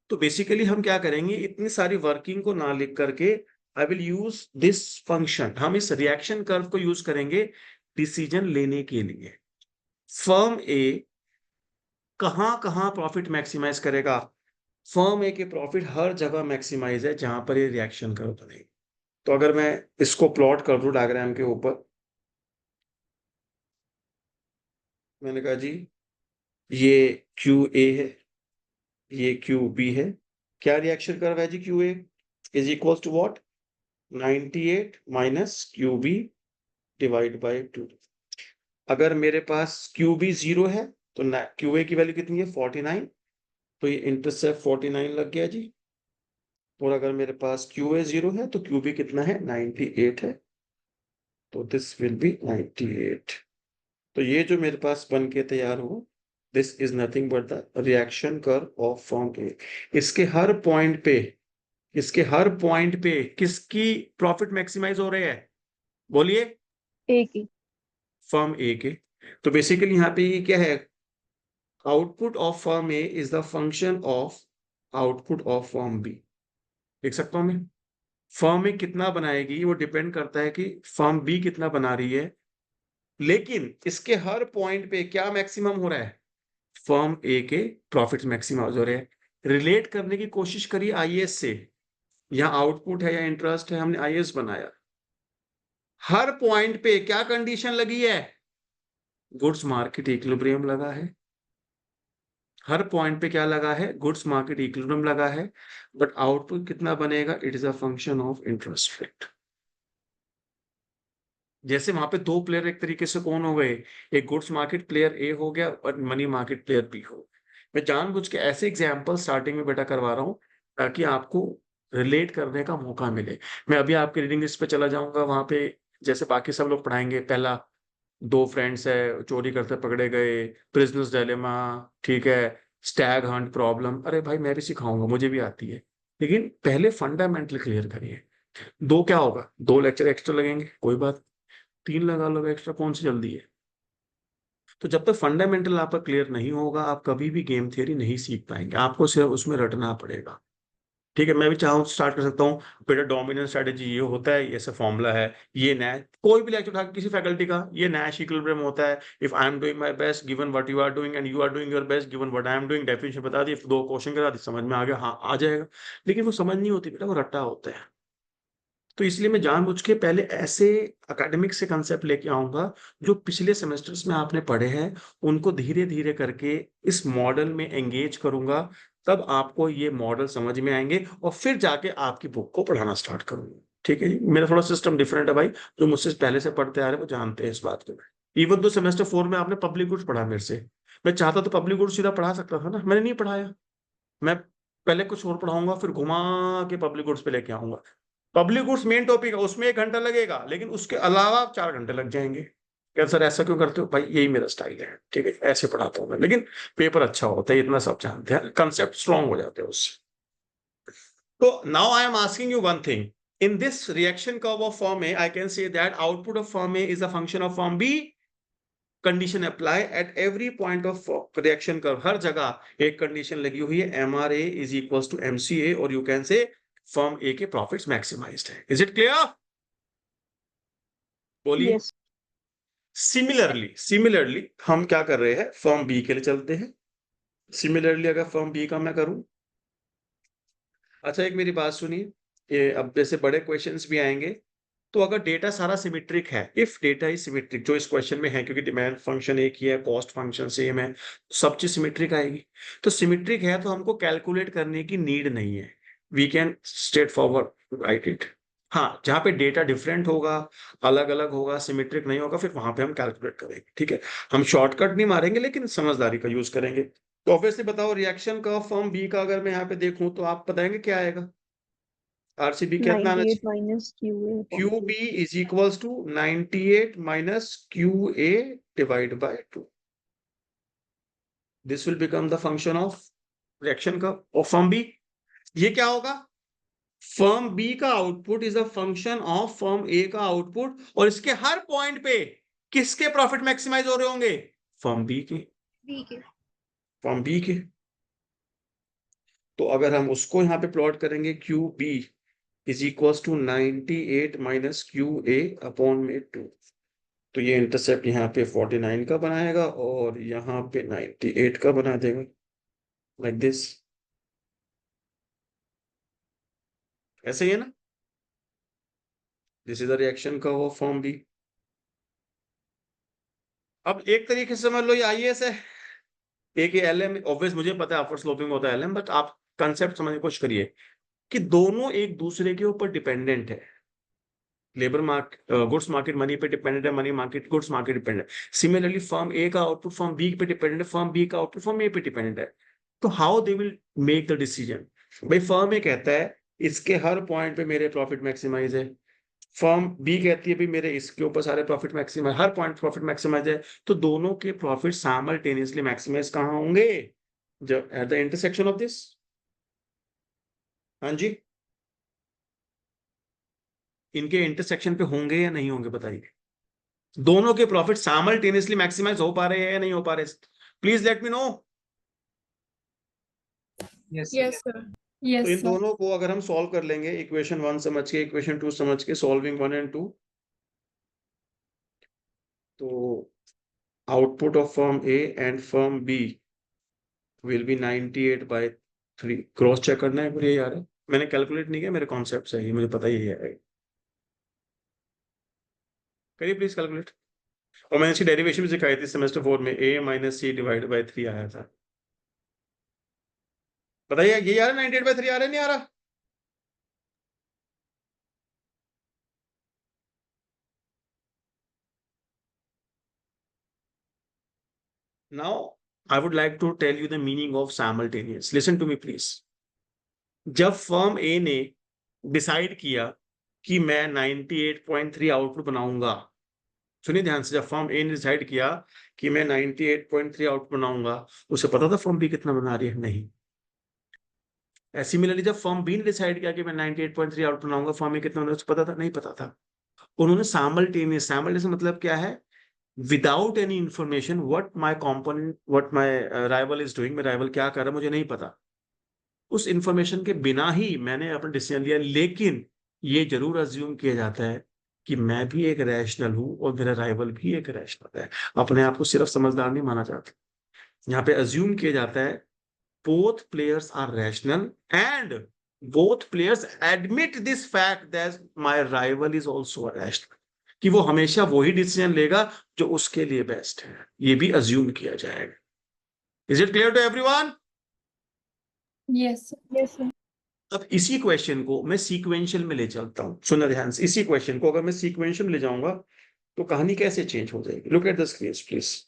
तो बेसिकली हम क्या करेंगे, इतनी सारी वर्किंग को ना लिख करके I will use this function, हम इस रिएक्शन कर्व को यूज करेंगे डिसीजन लेने के लिए। फर्म ए कहां कहां प्रॉफिट मैक्सिमाइज करेगा, फर्म ए के प्रॉफिट हर जगह मैक्सिमाइज है जहां पर ये रिएक्शन कर्व बनेगी। तो अगर मैं इसको प्लॉट कर दूं डायग्राम के ऊपर, मैंने कहा जी ये QA है, ये QB है, क्या रिएक्शन कर्व है जी, QA is equal to what, 98 minus QB divide by 2। अगर मेरे पास QB 0 है तो QA की वैल्यू कितनी है, 49, तो ये इंटरसेप्ट 49 लग गया जी। और अगर मेरे पास QA 0 है तो QB कितना है, 98 है, तो दिस विल बी 98। तो ये जो मेरे पास बन के तैयार हो, this is nothing but the reaction curve of form A. इसके हर पॉइंट पे किसकी प्रॉफिट मैक्सिमाइज हो रहे हैं, बोलिए, ए की। फर्म ए के। तो बेसिकली यहाँ पे ये क्या है, output of firm A is the function of output of firm B. लिख सकता हूं मैं, फर्म ए कितना बनाएगी वो डिपेंड करता है कि फर्म बी कितना बना रही है, लेकिन इसके हर पॉइंट पे क्या मैक्सिमम हो रहा है, फर्म ए के प्रॉफिट मैक्सिमम हो रहे हैं। रिलेट करने की कोशिश करिए आईएएस से, यहाँ आउटपुट है या इंटरेस्ट है, हमने आईएएस बनाया। हर पॉइंट पे क्या कंडीशन लगी है, गुड्स मार्केट इक्विलिब्रियम लगा है। हर पॉइंट पे क्या लगा है, गुड्स मार्केट इक्विलिब्रियम लगा है। बट आउटपुट कितना बनेगा, it is a function of interest rate. जैसे वहां पे दो प्लेयर एक तरीके से कौन हो गए, एक गुड्स मार्केट प्लेयर ए हो गया और मनी मार्केट प्लेयर बी हो। मैं जानबूझ के ऐसे एग्जांपल स्टार्टिंग में बेटा करवा रहा हूँ ताकि आपको रिलेट करने का मौका मिले। मैं अभी आपके रीडिंग लिस्ट पे चला जाऊंगा, वहां पे जैसे बाकी सब लोग पढ़ाएंगे, पहला दो फ्रेंड्स है चोरी करते पकड़े गए, प्रिजनर्स डायलेमा, ठीक है, स्टैग हंट प्रॉब्लम। अरे भाई मैं भी सिखाऊंगा, मुझे भी आती है, लेकिन पहले फंडामेंटल क्लियर करिए। दो क्या होगा, 2 लेक्चर एक्स्ट्रा लगेंगे, कोई बात, 3 लगा लो एक्स्ट्रा, कौन सी जल्दी है। तो जब तक फंडामेंटल आपका क्लियर नहीं होगा आप कभी भी गेम थियरी नहीं सीख पाएंगे, आपको सिर्फ उसमें रटना पड़ेगा। ठीक है, मैं भी चाहूँ स्टार्ट कर सकता हूँ, बेटा डोमिनेंट स्ट्रेटेजी ये होता है, ये ऐसा फॉर्मूला है, ये नैश, कोई भी लेक्चर उठा के किसी फैकल्टी का, ये नैश इक्विलिब्रियम होता है। If I am doing my best given what you are doing and you are doing your best given what I am doing, definition बता दी, 2 क्वेश्चन करा दी, समझ में आ गया, हाँ आ जाएगा। लेकिन वो समझ नहीं होती बेटा, वो रट्टा होता है। तो इसलिए मैं जानबूझ के पहले ऐसे एकेडमिक से कंसेप्ट लेके आऊंगा जो पिछले सेमेस्टर्स में आपने पढ़े हैं, उनको धीरे धीरे करके इस मॉडल में एंगेज करूंगा, तब आपको ये मॉडल समझ में आएंगे और फिर जाके आपकी बुक को पढ़ाना स्टार्ट करूंगा। ठीक है जी, मेरा थोड़ा सिस्टम डिफरेंट है भाई, जो मुझसे पहले से पढ़ते आ रहे हैं वो जानते हैं इस बात को। इवन तो सेमेस्टर 4 में आपने पब्लिक गुड्स पढ़ा मेरे से, मैं चाहता तो पब्लिक गुड्स सीधा पढ़ा सकता था ना, मैंने नहीं पढ़ाया। मैं पहले कुछ और पढ़ाऊंगा फिर घुमा के पब्लिक गुड्स पे लेके आऊंगा। पब्लिक गुड्स मेन टॉपिक है, उसमें 1 घंटा लगेगा, लेकिन उसके अलावा 4 घंटे लग जाएंगे। क्या सर ऐसा क्यों करते हो, भाई यही मेरा स्टाइल है, ठीक है, ऐसे पढ़ाता हूँ मैं, लेकिन पेपर अच्छा होता है, इतना सब जानते हैं, कंसेप्ट स्ट्रॉन्ग हो जाते हैं उससे। तो now I am asking you one thing, In this reaction curve of form A, I can say that output of form A is a function of form B. Condition apply at every point of reaction curve. हर जगह एक condition लगी हुई है, MRA is equals to MCA, और you can say firm A के profits maximized है. Is it clear? बोलिए. Yes. Similarly हम क्या कर रहे हैं, फर्म बी के लिए चलते हैं. सिमिलरली अगर फर्म बी का मैं करूं, अच्छा एक मेरी बात सुनिए, ये अब जैसे बड़े क्वेश्चंस भी आएंगे, तो अगर डेटा सारा सिमेट्रिक है, इफ डेटा इज सिमेट्रिक, जो इस क्वेश्चन में है, क्योंकि डिमांड फंक्शन एक ही है, कॉस्ट फंक्शन सेम है, सब चीज सिमेट्रिक आएगी. तो सिमेट्रिक है तो हमको कैलकुलेट करने की नीड नहीं है, we can straight forward write it. हाँ, जहां पे डेटा डिफरेंट होगा, अलग अलग होगा, सिमेट्रिक नहीं होगा, फिर वहां पे हम कैलकुलेट करेंगे. ठीक है, हम शॉर्टकट नहीं मारेंगे, लेकिन समझदारी का यूज करेंगे. तो ऑब्वियसली बताओ, रिएक्शन का फॉर्म बी का अगर मैं यहाँ पे देखूं तो आप बताएंगे क्या आएगा. आरसीबी कितना आना 98 चाहिए? minus QA upon QB is equals to 98 minus QA divided by 2. This will become the function of reaction curve of firm B. ये क्या होगा? फर्म B का output is a function of firm A का output, और इसके हर point पे किसके प्रॉफिट मैक्सिमाइज हो रहे होंगे? फर्म B के. फर्म B के. तो अगर हम उसको यहाँ पे प्लॉट करेंगे, QB is equals to 98 minus QA upon में 2, तो ये इंटरसेप्ट यहाँ पे 49 का बनाएगा और यहाँ पे 98 का बना देगा, लाइक दिस. ऐसे ही है ना. This is the reaction curve of form B. अब एक तरीके से समझ लो ये आईएएस है, एक ये एलएम. ऑब्वियस मुझे पता है अपवर्ड स्लोपिंग होता है एलएम, बट आप कंसेप्ट समझने की कोशिश करिए कि दोनों एक दूसरे के ऊपर डिपेंडेंट है. Labour market, goods market money पे डिपेंडेंट है, money market goods market dependent है. सिमिलरली फर्म ए का आउटपुट फर्म बी पे डिपेंडेंट है, फर्म बी का आउटपुट फर्म ए पे डिपेंडेंट है. तो how they will make the decision? भाई फर्म ए कहता है इसके हर पॉइंट पे मेरे प्रॉफिट मैक्सिमाइज है, फर्म बी कहती है भी मेरे इसके ऊपर सारे प्रॉफिट मैक्सिमाइज, हर पॉइंट प्रॉफिट मैक्सिमाइज है. तो दोनों के प्रॉफिट साइमल्टेनियसली मैक्सिमाइज कहाँ होंगे? जब at the intersection of this. हाँ जी, इनके इंटरसेक्शन पे होंगे या नहीं होंगे, बताइए. दोनों के प्रॉफिट साइमल्टेनियसली मैक्सिमाइज हो पा रहे हैं या नहीं हो पा रहे? Please let me know. Yes, Yes, sir. तो Yes, इन sir. दोनों को अगर हम सॉल्व कर लेंगे, इक्वेशन 1 समझ के, इक्वेशन 2 समझ के, सॉल्विंग 1 and 2, तो output of firm A and firm B will be 98/3. Cross check करना है मुझे यार, मैंने कैलकुलेट नहीं किया, मेरे कॉन्सेप्ट से ही मुझे पता ही है. करिए प्लीज कैलकुलेट. और मैंने इसकी डेरिवेशन भी सिखाई थी सेमेस्टर 4 में, a minus C divide by 3 आया था. बताइए ये आ रहा है 98/3 आ रहा है, नहीं आ रहा? Now I would like to tell you the meaning of simultaneous. Listen to me please. जब फर्म ए ने डिसाइड किया कि मैं 98.3 आउटपुट बनाऊंगा, सुनिए ध्यान से, जब फर्म ए ने डिसाइड किया कि मैं 98.3 आउटपुट बनाऊंगा, उसे पता था फर्म बी कितना बना रही है? नहीं. सिमिलरली जब फर्म बी ने डिसाइड किया कि मैं 98.3 आउटपुट बनाऊंगा, फर्म ए कितना बना, उसे पता था? नहीं पता था. उन्होंने साइमल्टेनियस मतलब क्या है? Without any information what my component, what my rival is doing, मेरा राइवल क्या कर रहा है मुझे नहीं पता, उस इंफॉर्मेशन के बिना ही मैंने अपना डिसीजन लिया. लेकिन ये जरूर अज्यूम किया जाता है कि मैं भी एक रैशनल हूं और मेरा राइवल भी एक रैशनल है. अपने आप को सिर्फ समझदार नहीं माना जाता. यहाँ पे अज्यूम किया जाता है both players are rational and both players admit this fact that my rival is also a rational, कि वो हमेशा वही डिसीजन लेगा जो उसके लिए बेस्ट है. ये भी अज्यूम किया जाएगा. Is it clear to everyone? Yes, sir. Yes, sir. अब इसी क्वेश्चन को मैं सीक्वेंशियल में ले चलता हूं. सुनना ध्यान से, इसी क्वेश्चन को अगर मैं सीक्वेंशियल में ले जाऊंगा तो कहानी कैसे चेंज हो जाएगी. Look at the screen please.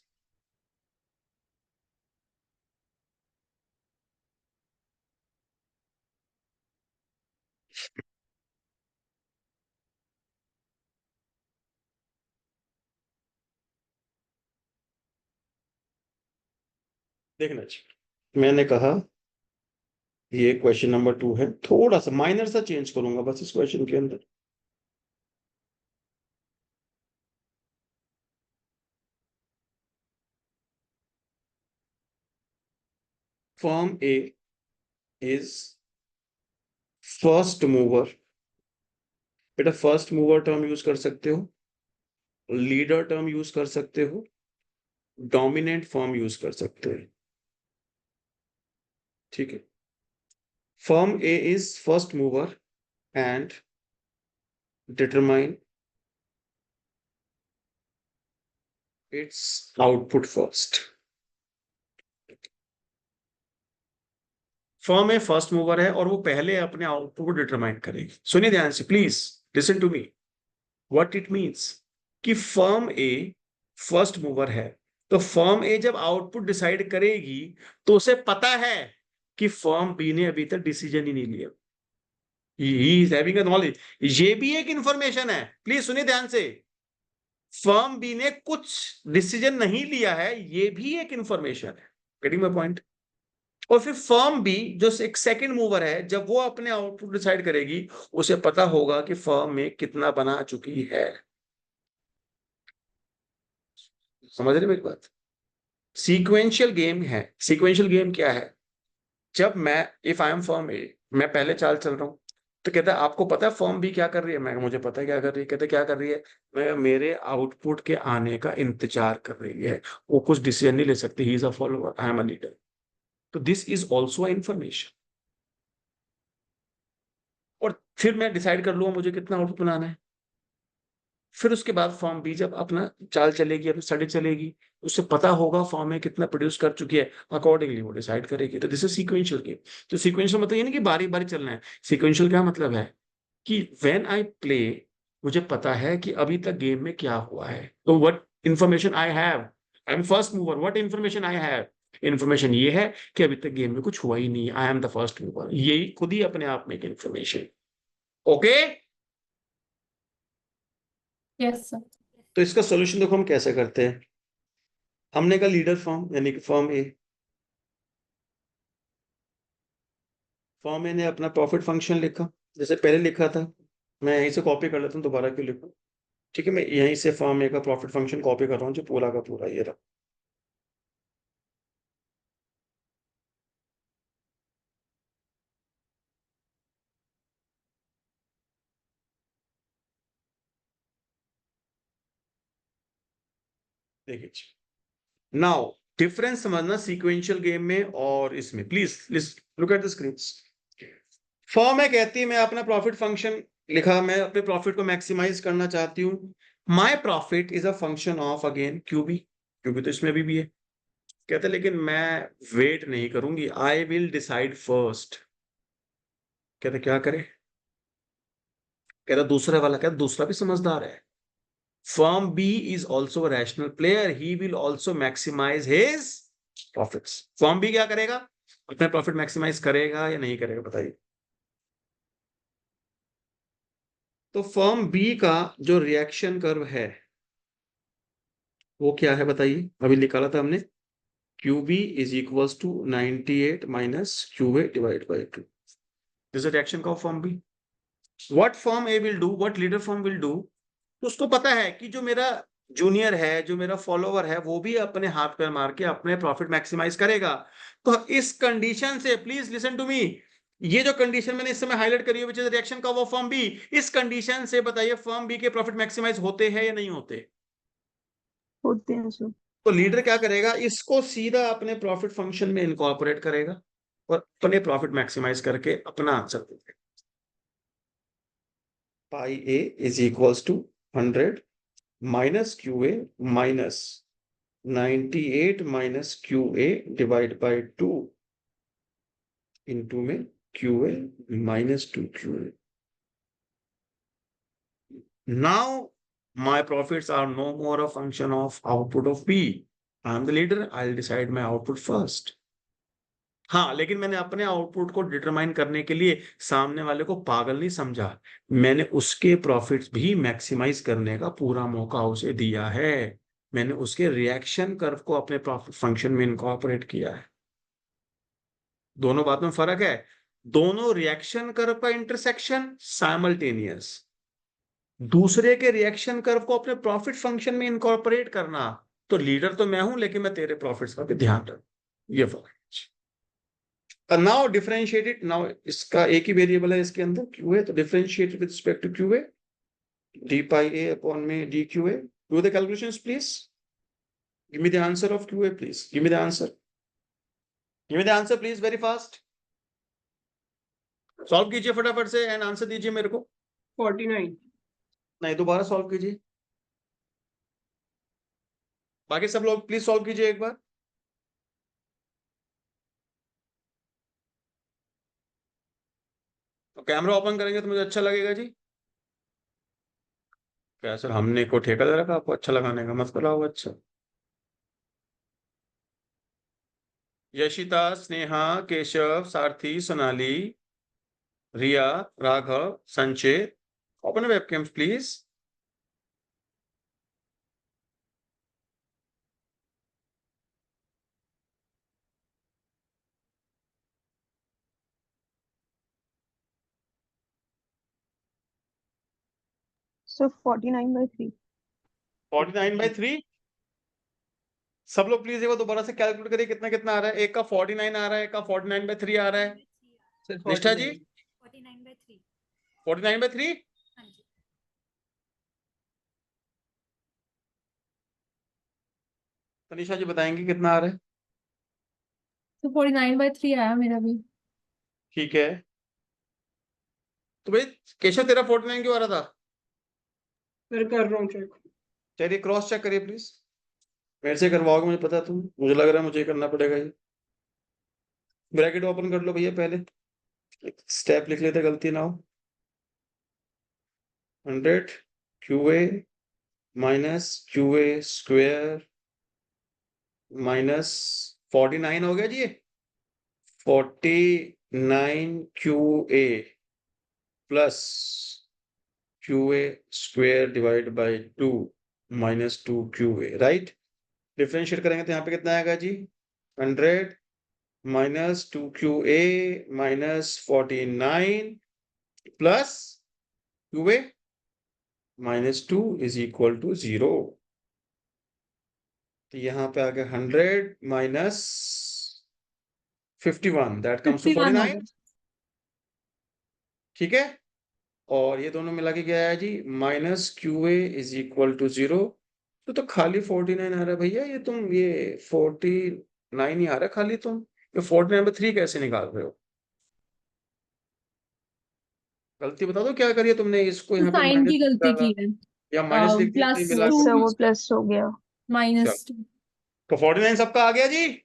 देखना चाहिए, मैंने कहा ये क्वेश्चन नंबर 2 है, थोड़ा सा माइनर सा चेंज करूंगा बस इस क्वेश्चन के अंदर। Firm A is first mover. बेटा फर्स्ट मूवर टर्म यूज कर सकते हो, लीडर टर्म यूज कर सकते हो, डोमिनेंट फर्म यूज कर सकते हो। ठीक है, firm A is first mover and determine its output first. Firm A first mover है और वो पहले अपने आउटपुट को डिटरमाइन करेगी। सुनिए ध्यान से please, listen to me what it means कि फर्म ए फर्स्ट मूवर है, तो फर्म ए जब आउटपुट डिसाइड करेगी तो उसे पता है कि फर्म बी ने अभी तक डिसीजन ही नहीं लिया। He is having a knowledge, ये भी एक इंफॉर्मेशन है, प्लीज सुनिए ध्यान से। फर्म बी ने कुछ डिसीजन नहीं लिया है, ये भी एक इंफॉर्मेशन है। Getting my point? और फिर फर्म बी जो एक सेकंड मूवर है, जब वो अपने आउटपुट डिसाइड करेगी उसे पता होगा कि फर्म में कितना बना चुकी है। समझ रहे मेरी बात? सीक्वेंशियल गेम है। सीक्वेंशियल गेम क्या है? जब मैं, इफ आई एम फर्म ए, मैं पहले चाल चल रहा हूं, तो कहता है आपको पता है फर्म बी क्या कर रही है? मैं, मुझे पता है क्या कर रही है। कहते क्या कर रही है? मैं मेरे आउटपुट के आने का इंतजार कर रही है, वो कुछ डिसीजन नहीं ले सकती। He is a follower, I am a leader. तो दिस इज ऑल्सो इंफॉर्मेशन। और फिर मैं डिसाइड कर लूंगा मुझे कितना आउटपुट बनाना है। फिर उसके बाद फॉर्म बी जब अपना चाल चलेगी, अपनी स्टडी चलेगी, उसे पता होगा फॉर्म में कितना प्रोड्यूस कर चुकी है, अकॉर्डिंगली वो डिसाइड करेगी। तो दिस इज सीक्वेंशियल गेम। तो सीक्वेंशियल मतलब ये नहीं कि बारी बारी चलना है। सीक्वेंशियल क्या मतलब है कि व्हेन आई प्ले, मुझे पता है कि अभी तक गेम में क्या हुआ है। तो what information I have, I am first mover, what information I have? Information ये है कि अभी तक गेम में कुछ हुआ ही नहीं, I am the first mover. यही खुद ही अपने आप में एक इंफॉर्मेशन। Okay, yes sir. तो इसका सोल्यूशन देखो हम कैसे करते हैं। हमने कहा लीडर फॉर्म यानी कि फॉर्म ए, फॉर्म ए ने अपना प्रॉफिट फंक्शन लिखा जैसे पहले लिखा था। मैं यहीं से कॉपी कर लेता हूँ, दोबारा क्यों लिखूं? ठीक है, मैं यहीं से फॉर्म ए का प्रॉफिट फंक्शन कॉपी कर रहा हूँ, जो पूरा का पूरा ये रहा। देखिए नाउ डिफरेंस समझना सीक्वेंशियल गेम में और इसमें। Please look at the screen. Form है कहती है मैं अपना प्रॉफिट फंक्शन लिखा, मैं अपने प्रॉफिट को मैक्सिमाइज करना चाहती हूँ। My profit is a function of again QB, QB तो इसमें भी है। कहते लेकिन मैं वेट नहीं करूंगी, आई विल डिसाइड फर्स्ट। कहते क्या करे? कहता दूसरे वाला, कहता दूसरा भी समझदार है। Firm B is also rational player, he will also maximise his profits. Firm B क्या करेगा? अपने प्रॉफिट मैक्सिमाइज करेगा या नहीं करेगा बताइए? तो फर्म बी का जो रिएक्शन कर्व है वो क्या है बताइए? अभी निकाला था हमने, Q B is equals to 98 minus Q A divide by 2। This is reaction curve firm B. What firm A will do, what leader firm will do, तो उसको पता है कि जो मेरा जूनियर है, जो मेरा फॉलोवर है, वो भी अपने हाथ पैर मार के अपने प्रॉफिट मैक्सिमाइज करेगा। तो इस कंडीशन से, प्लीज लिसन टू मी, ये जो कंडीशन मैंने इस समय हाईलाइट करी है विच इज रिएक्शन का वो फर्म बी, इस कंडीशन से बताइए फर्म बी के प्रॉफिट मैक्सिमाइज होते हैं या नहीं होते? होते हैं सर। तो लीडर क्या करेगा? इसको सीधा अपने प्रॉफिट फंक्शन में इनकॉर्पोरेट करेगा और अपने प्रॉफिट मैक्सिमाइज करके अपना आंसर देगा। Pi A is equals to 100 minus Q A minus 98 minus Q A divide by 2 into में Q A minus 2 Q A. Now my profits are no more a function of output of B. I am the leader, I'll decide my output first. हाँ, लेकिन मैंने अपने output को determine करने के लिए सामने वाले को पागल नहीं समझा, मैंने उसके प्रॉफिट्स भी मैक्सिमाइज करने का पूरा मौका उसे दिया है। मैंने उसके रिएक्शन कर्व को अपने प्रॉफिट फंक्शन में इनकॉर्पोरेट किया है। दोनों बात में फर्क है। दोनों रिएक्शन कर्व का इंटरसेक्शन साइमल्टेनियस, दूसरे के रिएक्शन कर्व को अपने प्रॉफिट फंक्शन में इनकॉर्पोरेट करना। तो लीडर तो मैं हूं, लेकिन मैं तेरे प्रॉफिट्स का भी ध्यान रख, ये फर्क। नाउ डिफरेंशिएटेड, नाउ इसका एक ही वेरिएबल है इसके अंदर क्यू है, तो differentiated with respect to Q है, डी पाई ए अपॉन में डी क्यू है। Do the calculations please, give me the answer of Q है, please give me the answer, give me the answer please, very fast solve कीजिए फटाफट से and answer दीजिए मेरे को। 49। नहीं, दोबारा सॉल्व कीजिए, बाकी सब लोग प्लीज सॉल्व कीजिए एक बार। तो कैमरा ओपन करेंगे तो मुझे अच्छा लगेगा जी। क्या सर, हमने को ठेका दे रखा आपको अच्छा लगाने का, मत कराओ। अच्छा, यशिता, स्नेहा, केशव, सारथी, सोनाली, रिया, राघव, संचित, ओपन वेबकैम्स प्लीज। So 49/3. 49/3, सब लोग प्लीज एक बार दोबारा से कैलकुलेट करिए कितना कितना आ रहा है। एक का 49 आ रहा है, एक का 49/3 आ रहा है। सर निष्ठा जी 49। 49/3, तनिषा जी बताएंगे कितना आ रहा है। तो 49/3 आया मेरा भी। ठीक है, तो भाई केशव तेरा 49 क्यों आ रहा था? सर कर रहा हूँ चेक। चलिए क्रॉस चेक करिए प्लीज, मेरे से करवाओगे मुझे पता है, तुम, मुझे लग रहा है मुझे करना पड़ेगा ये। ब्रैकेट ओपन कर लो भैया, पहले स्टेप लिख लेते, गलती ना हो। 100 Q A minus Q A square minus 49 हो गया जी, 49 Q A plus Q A square divide by 2 minus 2 Q A, right. Differentiate करेंगे तो यहाँ पे कितना आएगा जी, 100 minus 2 Q A minus 49 plus Q A minus 2 is equal to 0। तो यहाँ पे आ गया 100 माइनस 51, दैट कम्स टू 51 हो 49। गया। ठीक है, और ये दोनों मिला के क्या आया जी, minus Q A is equal to 0। तो खाली 49 आ रहा है भैया, ये तुम ये 49 ही आ रहा है खाली, तुम ये 49/3 कैसे निकाल रहे हो? गलती बता दो क्या करिए तुमने, इसको तो यहाँ पे साइन माइनस की गलती डाला की है। या माइनस लिख दिया, नहीं प्लस मिला Yes के sir, वो प्लस। प्लस हो गया। चलो, -2। तो 49 सबका आ गया जी।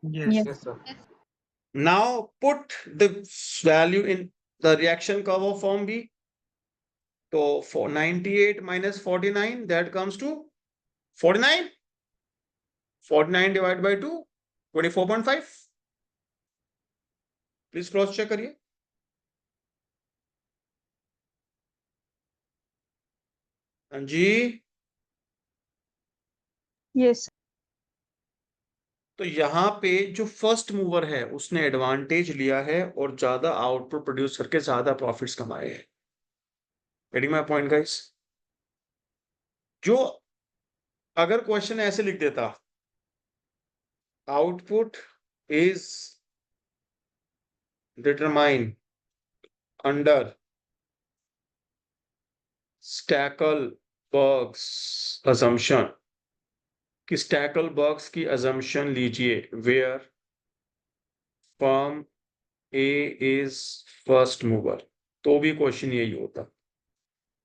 Yes. Yes sir. Now put the value in the reaction curve of form B. So for 98 minus 49, that comes to 49. 49 divided by 2, 24.5. Please cross check करिए। हाँ जी, Yes. तो यहाँ पे जो फर्स्ट मूवर है उसने एडवांटेज लिया है और ज्यादा आउटपुट प्रोड्यूस करके ज्यादा प्रॉफिट्स कमाए हैं। Getting my point guys? जो अगर क्वेश्चन ऐसे लिख देता, output is determine under Stackelberg's assumption, कि स्टैकलबर्ग्स की assumption लीजिए where firm A is first mover, तो भी क्वेश्चन यही होता।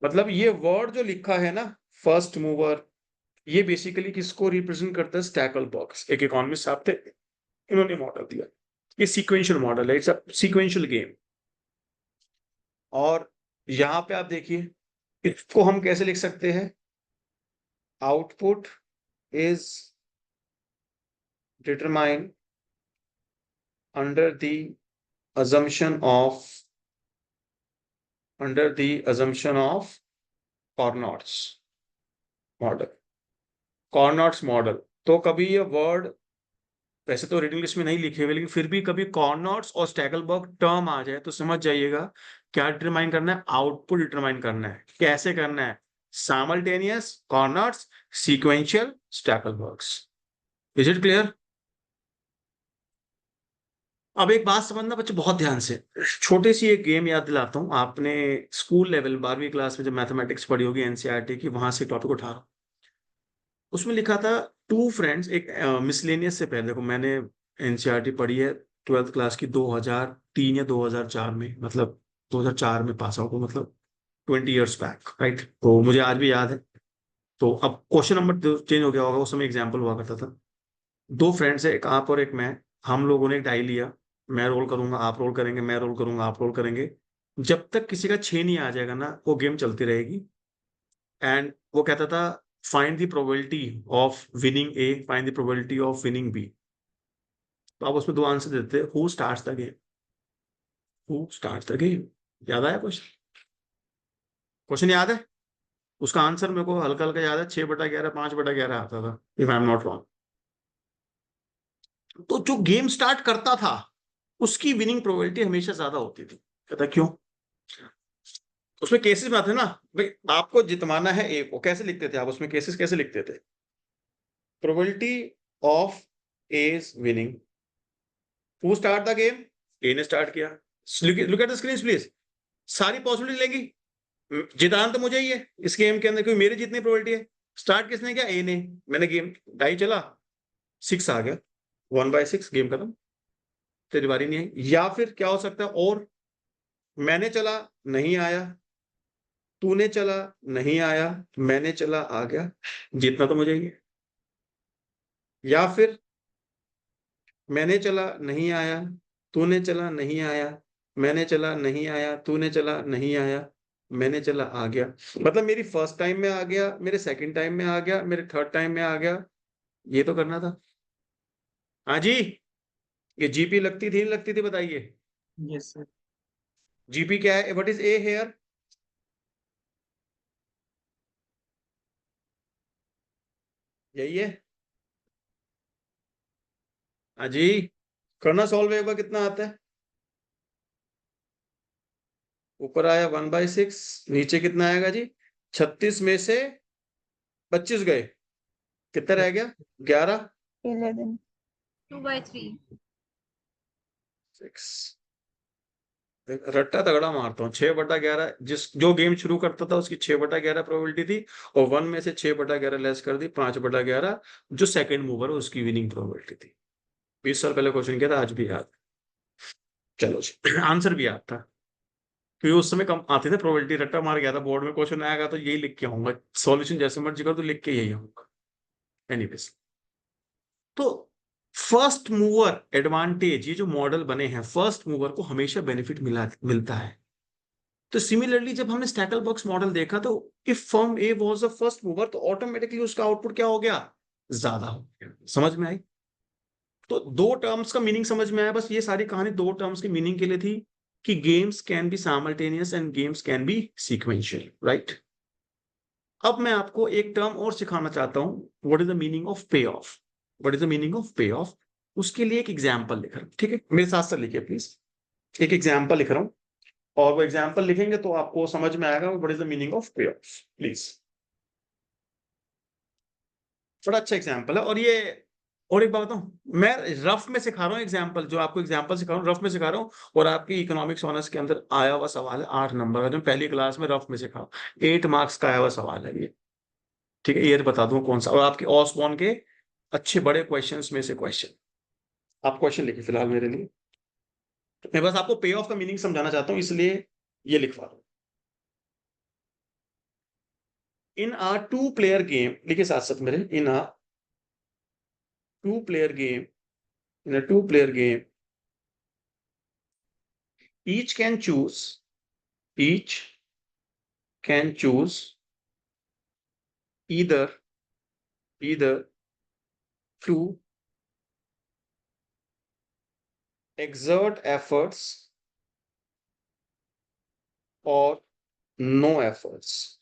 मतलब ये वर्ड जो लिखा है ना, फर्स्ट मूवर, ये बेसिकली किसको रिप्रेजेंट करता है? स्टैकलबर्ग्स, एक इकोनॉमिस्ट साहब थे, इन्होंने मॉडल दिया। ये सीक्वेंशियल मॉडल है, इट्स अ सीक्वेंशियल गेम। और यहां पे आप देखिए, इसको हम कैसे लिख सकते हैं? Output is determined under the assumption of Carnot's model। तो कभी ये वर्ड वैसे तो रीडिंग लिस्ट में नहीं लिखे हुए, लेकिन फिर भी कभी कॉर्नॉट्स और स्टैगलबर्ग टर्म आ जाए तो समझ जाइएगा क्या डिटरमाइन करना है, आउटपुट डिटरमाइन करना है। कैसे करना है? Simultaneous Cournot's, sequential Stackelberg's. Is it clear? अब एक बात समझना बच्चे बहुत ध्यान से, छोटी सी एक गेम याद दिलाता हूँ। आपने स्कूल लेवल 12वीं क्लास में जब मैथमेटिक्स पढ़ी होगी एनसीईआरटी की, वहां से टॉपिक उठा रहा हूं। उसमें लिखा था टू फ्रेंड्स, एक मिसलेनियस से पहले, देखो मैंने एनसीईआरटी पढ़ी है 12th क्लास की 2003 या 2004 में, मतलब 2004 में पास आउट हूँ, मतलब 20 years बैक, राइट? तो मुझे आज भी याद है। तो अब क्वेश्चन नंबर चेंज हो गया होगा, उस समय एग्जाम्पल हुआ करता था। दो फ्रेंड्स है, एक आप और एक मैं। हम लोगों ने एक डाई लिया, मैं रोल करूंगा, आप रोल करेंगे, मैं रोल करूंगा, आप रोल करेंगे। जब तक किसी का 6 नहीं आ जाएगा ना, वो गेम चलती रहेगी। एंड वो कहता था find the probability of winning A, find the probability of winning B. तो आप उसमें दो आंसर देते, who starts the game, who starts the game. याद आया क्वेश्चन? क्वेश्चन याद है? उसका आंसर मेरे को हल्का हल्का याद है, 6/11, 5/11 आता था, if I am not wrong. तो जो गेम स्टार्ट करता था उसकी विनिंग प्रोबेबिलिटी हमेशा ज्यादा होती थी। कहता क्यों? उसमें केसेस में आते ना भाई, आपको जितवाना है ए को, कैसे लिखते थे आप उसमें? केसेस कैसे लिखते थे? Probability of A's winning, who start the game, A ने स्टार्ट किया। Look at the screen please, सारी पॉसिबिलिटी लेंगी, जितान तो मुझे ही है इस गेम के अंदर, क्योंकि मेरी जितनी प्रोबेबिलिटी है। स्टार्ट किसने किया? ए ने। मैंने गेम डाई चला, 6 आ गया, 1/6, गेम खत्म, तेरी बारी नहीं आई। या फिर क्या हो सकता है और, मैंने चला, नहीं आया, तूने चला, नहीं आया, मैंने चला, आ गया, जीतना तो मुझे ही है। या फिर मैंने चला, नहीं आया, तूने चला, नहीं आया, मैंने चला, नहीं आया, तूने चला, नहीं आया, मैंने चला, आ गया। मतलब मेरी फर्स्ट टाइम में आ गया, मेरे सेकंड टाइम में आ गया, मेरे थर्ड टाइम में आ गया। ये तो करना था। हाँ जी, ये जीपी लगती थी नहीं लगती थी बताइए? Yes, sir. जीपी क्या है? What is a hair? यही है। हाँ जी, करना सॉल्व एक बार, कितना आता है? ऊपर आया 1/6, नीचे कितना आएगा जी? 36 में से 25 गए, कितना रह गया? 11, 11. 2/3. 6। रट्टा तगड़ा मारता हूँ, 6/11, जिस जो गेम शुरू करता था उसकी 6/11 प्रोबेबिलिटी थी, और 1 में से 6/11 लेस कर दी, 5/11। जो सेकंड मूवर है उसकी विनिंग प्रोबेबिलिटी थी। 20 साल पहले क्वेश्चन किया था, आज भी याद। चलो जी, आंसर भी याद था, क्योंकि उस समय कम आते थे प्रोबेबिलिटी, रट्टा मार गया था। बोर्ड में क्वेश्चन आएगा तो यही लिख के आऊंगा, सॉल्यूशन जैसे मर्जी कर तो लिख के यही आऊंगा। एनीवेज, तो फर्स्ट मूवर एडवांटेज, ये जो मॉडल बने हैं, फर्स्ट मूवर को हमेशा बेनिफिट मिलता है। तो सिमिलरली जब हमने स्टैकल बॉक्स मॉडल देखा, तो if firm A was the first mover तो ऑटोमेटिकली उसका आउटपुट क्या हो गया? ज्यादा हो गया। समझ में आई? तो दो टर्म्स का मीनिंग समझ में आया, बस ये सारी कहानी दो टर्म्स की मीनिंग के लिए थी, कि games can be simultaneous and games can be sequential, right? अब मैं आपको एक टर्म और सिखाना चाहता हूं, what is the meaning of payoff. What is the meaning of payoff? उसके लिए एक एग्जाम्पल लिख रहा हूं, ठीक है? मेरे साथ साथ लिखिए प्लीज। एक एग्जाम्पल लिख रहा हूं, और वो एग्जाम्पल लिखेंगे तो आपको समझ में आएगा what is the meaning of पे ऑफ। प्लीज, बड़ा अच्छा एग्जाम्पल है। और ये, और एक बात बताऊं, मैं रफ में सिखा रहा हूँ एग्जाम्पल, जो आपको एग्जाम्पल सिखा रहा हूँ रफ में सिखा रहा हूँ। और आपकी इकोनॉमिक्स ऑनर्स के अंदर आया हुआ सवाल है, 8 नंबर का, जो पहली क्लास में रफ में सिखा, 8 मार्क्स का आया हुआ सवाल है ये, ठीक है? ये बता दूं कौन सा, और आपके ऑसबॉर्न के अच्छे बड़े क्वेश्चंस में से क्वेश्चन। आप क्वेश्चन लिखिए फिलहाल मेरे लिए, मैं बस आपको पे ऑफ का मीनिंग समझाना चाहता हूं, इसलिए ये लिखवा रहा हूं। In a two player game, लिखिए साथ साथ मेरे, in a two player game, in a two-player game, each can choose, each can choose either to exert efforts or no efforts.